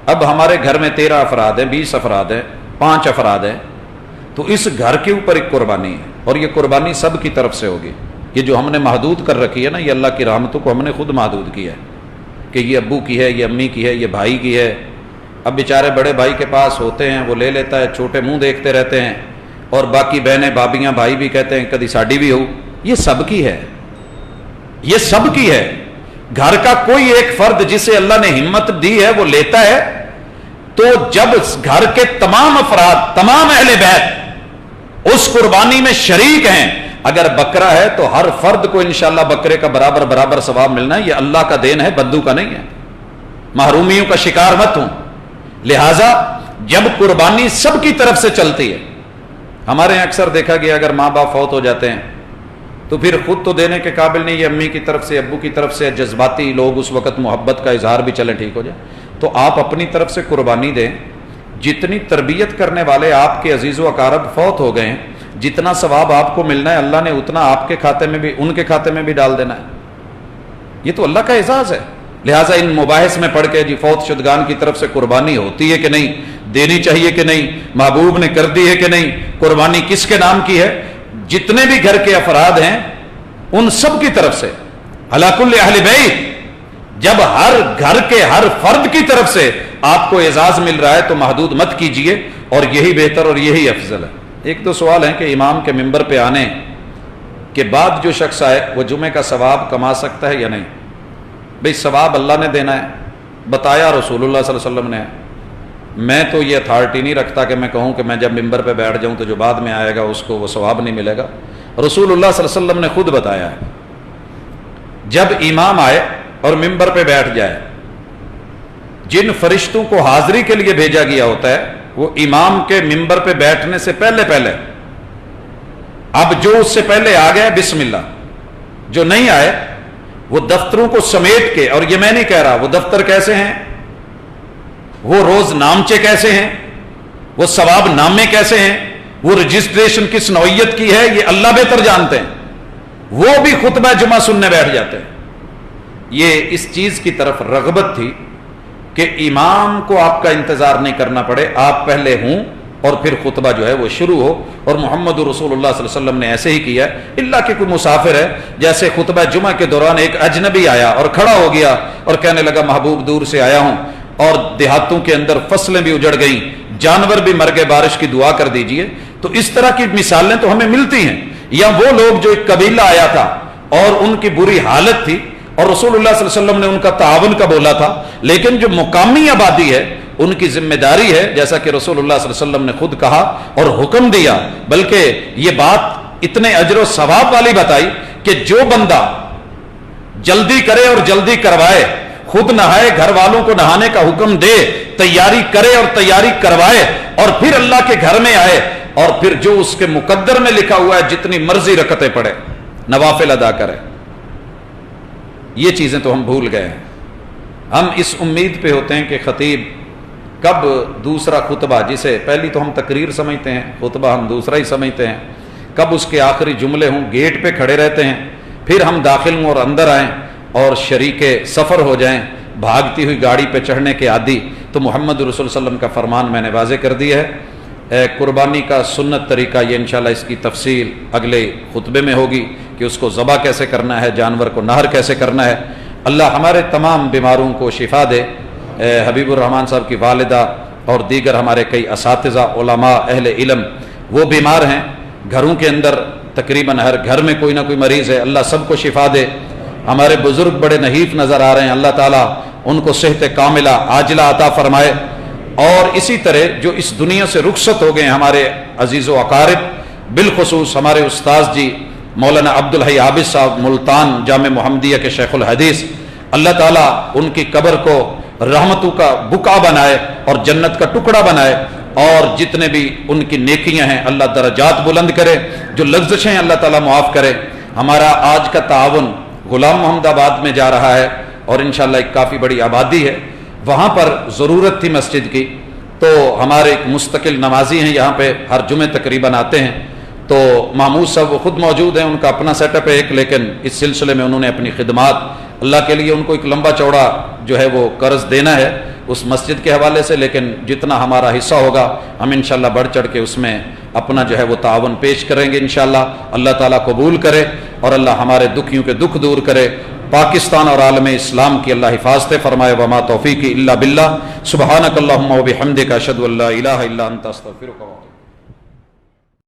اب ہمارے گھر میں 13 افراد ہیں، 20 افراد ہیں، 5 افراد ہیں، تو اس گھر کے اوپر ایک قربانی ہے، اور یہ قربانی سب کی طرف سے ہوگی۔ یہ جو ہم نے محدود کر رکھی ہے نا، یہ اللہ کی رحمتوں کو ہم نے خود محدود کیا ہے کہ یہ ابو کی ہے، یہ امی کی ہے، یہ بھائی کی ہے۔ اب بیچارے بڑے بھائی کے پاس ہوتے ہیں، وہ لے لیتا ہے، چھوٹے منہ دیکھتے رہتے ہیں، اور باقی بہنیں، بھابیاں، بھائی بھی کہتے ہیں کدی ساڈی بھی ہو۔ یہ سب کی ہے، یہ سب کی ہے۔ گھر کا کوئی ایک فرد جسے اللہ نے ہمت دی ہے وہ لیتا ہے، تو جب گھر کے تمام افراد، تمام اہل بیت اس قربانی میں شریک ہیں، اگر بکرا ہے تو ہر فرد کو انشاءاللہ بکرے کا برابر برابر ثواب ملنا ہے۔ یہ اللہ کا دین ہے، بدو کا نہیں ہے۔ محرومیوں کا شکار مت ہوں۔ لہذا جب قربانی سب کی طرف سے چلتی ہے، ہمارے یہاں اکثر دیکھا گیا اگر ماں باپ فوت ہو جاتے ہیں تو پھر خود تو دینے کے قابل نہیں، یہ امی کی طرف سے، ابو کی طرف سے، جذباتی لوگ اس وقت محبت کا اظہار بھی چلیں ٹھیک ہو جائے، تو آپ اپنی طرف سے قربانی دیں۔ جتنی تربیت کرنے والے آپ کے عزیز و اقارب فوت ہو گئے ہیں، جتنا ثواب آپ کو ملنا ہے اللہ نے اتنا آپ کے کھاتے میں بھی ان کے کھاتے میں بھی ڈال دینا ہے. یہ تو اللہ کا اعزاز ہے. لہٰذا ان مباحث میں پڑھ کے جی فوت شدگان کی طرف سے قربانی ہوتی ہے کہ نہیں, دینی چاہیے کہ نہیں, محبوب نے کر دی ہے کہ نہیں, قربانی کس کے نام کی ہے, جتنے بھی گھر کے افراد ہیں ان سب کی طرف سے علی کل اہل بیت, جب ہر گھر کے ہر فرد کی طرف سے آپ کو اعزاز مل رہا ہے تو محدود مت کیجئے, اور یہی بہتر اور یہی افضل ہے. ایک دو سوال ہیں کہ امام کے ممبر پہ آنے کے بعد جو شخص آئے وہ جمعے کا ثواب کما سکتا ہے یا نہیں؟ بھئی ثواب اللہ نے دینا ہے, بتایا رسول اللہ صلی اللہ علیہ وسلم نے. میں تو یہ اتھارٹی نہیں رکھتا کہ میں کہوں کہ میں جب ممبر پہ بیٹھ جاؤں تو جو بعد میں آئے گا اس کو وہ ثواب نہیں ملے گا. رسول اللہ صلی اللہ علیہ وسلم نے خود بتایا ہے, جب امام آئے اور ممبر پہ بیٹھ جائے, جن فرشتوں کو حاضری کے لیے بھیجا گیا ہوتا ہے وہ امام کے ممبر پہ بیٹھنے سے پہلے اب جو اس سے پہلے آ گئے بسم اللہ, جو نہیں آئے وہ دفتروں کو سمیٹ کے, اور یہ میں نہیں کہہ رہا وہ دفتر کیسے ہیں, وہ روز نامچے کیسے ہیں, وہ ثواب نامے کیسے ہیں, وہ رجسٹریشن کس نوعیت کی ہے یہ اللہ بہتر جانتے ہیں, وہ بھی خطبہ جمعہ سننے بیٹھ جاتے ہیں. یہ اس چیز کی طرف رغبت تھی کہ امام کو آپ کا انتظار نہیں کرنا پڑے, آپ پہلے ہوں اور پھر خطبہ جو ہے وہ شروع ہو. اور محمد رسول اللہ صلی اللہ علیہ وسلم نے ایسے ہی کیا ہے. اللہ کہ کوئی مسافر ہے, جیسے خطبہ جمعہ کے دوران ایک اجنبی آیا اور کھڑا ہو گیا اور کہنے لگا محبوب دور سے آیا ہوں, اور دیہاتوں کے اندر فصلیں بھی اجڑ گئیں, جانور بھی مر گئے, بارش کی دعا کر دیجئے. تو اس طرح کی مثالیں تو ہمیں ملتی ہیں. یا وہ لوگ جو ایک قبیلہ آیا تھا اور ان کی بری حالت تھی اور رسول اللہ صلی اللہ علیہ وسلم نے ان کا تعاون کا بولا تھا, لیکن جو مقامی آبادی ہے ان کی ذمہ داری ہے, جیسا کہ رسول اللہ صلی اللہ علیہ وسلم نے خود کہا اور حکم دیا, بلکہ یہ بات اتنے اجر و ثواب والی بتائی کہ جو بندہ جلدی کرے اور جلدی کروائے, خود نہائے, گھر والوں کو نہانے کا حکم دے, تیاری کرے اور تیاری کروائے, اور پھر اللہ کے گھر میں آئے, اور پھر جو اس کے مقدر میں لکھا ہوا ہے جتنی مرضی رکعتیں پڑھے, نوافل ادا کرے. یہ چیزیں تو ہم بھول گئے ہیں. ہم اس امید پہ ہوتے ہیں کہ خطیب کب دوسرا خطبہ, جسے پہلی تو ہم تقریر سمجھتے ہیں, خطبہ ہم دوسرا ہی سمجھتے ہیں, کب اس کے آخری جملے ہوں, گیٹ پہ کھڑے رہتے ہیں, پھر ہم داخل ہوں اور اندر آئیں اور شریک سفر ہو جائیں, بھاگتی ہوئی گاڑی پہ چڑھنے کے عادی. تو محمد رسول صلی اللہ علیہ وسلم کا فرمان میں نے واضح کر دیا ہے. قربانی کا سنت طریقہ, یہ انشاءاللہ اس کی تفصیل اگلے خطبے میں ہوگی کہ اس کو ذبح کیسے کرنا ہے, جانور کو نہر کیسے کرنا ہے. اللہ ہمارے تمام بیماروں کو شفا دے. حبیب الرحمان صاحب کی والدہ اور دیگر ہمارے کئی اساتذہ, علماء, اہل علم وہ بیمار ہیں, گھروں کے اندر تقریباً ہر گھر میں کوئی نہ کوئی مریض ہے, اللہ سب کو شفا دے. ہمارے بزرگ بڑے نحیف نظر آ رہے ہیں, اللہ تعالیٰ ان کو صحت کاملہ عاجلہ عطا فرمائے. اور اسی طرح جو اس دنیا سے رخصت ہو گئے ہمارے عزیز و اقارب, بالخصوص ہمارے استاذ جی مولانا عبدالحی عابد صاحب ملتان جامع محمدیہ کے شیخ الحدیث, اللہ تعالیٰ ان کی قبر کو رحمتوں کا بقعہ بنائے اور جنت کا ٹکڑا بنائے, اور جتنے بھی ان کی نیکیاں ہیں اللہ درجات بلند کرے, جو لغزشیں اللہ تعالیٰ معاف کرے. ہمارا آج کا تعاون غلام محمد آباد میں جا رہا ہے اور انشاءاللہ ایک کافی بڑی آبادی ہے, وہاں پر ضرورت تھی مسجد کی, تو ہمارے ایک مستقل نمازی ہیں یہاں پہ ہر جمعے تقریباً آتے ہیں. تو محمود صاحب وہ خود موجود ہیں, ان کا اپنا سیٹ اپ ہے ایک, لیکن اس سلسلے میں انہوں نے اپنی خدمات, اللہ کے لیے ان کو ایک لمبا چوڑا جو ہے وہ قرض دینا ہے اس مسجد کے حوالے سے, لیکن جتنا ہمارا حصہ ہوگا ہم انشاءاللہ بڑھ چڑھ کے اس میں اپنا جو ہے وہ تعاون پیش کریں گے انشاءاللہ. اللہ تعالیٰ قبول کرے اور اللہ ہمارے دکھیوں کے دکھ دور کرے. پاکستان اور عالم اسلام کی اللہ حفاظت فرمائے. وما توفیقی الا باللہ. سبحانک اللہم و بحمدک اشہد ان لا الہ الا انت استغفرک.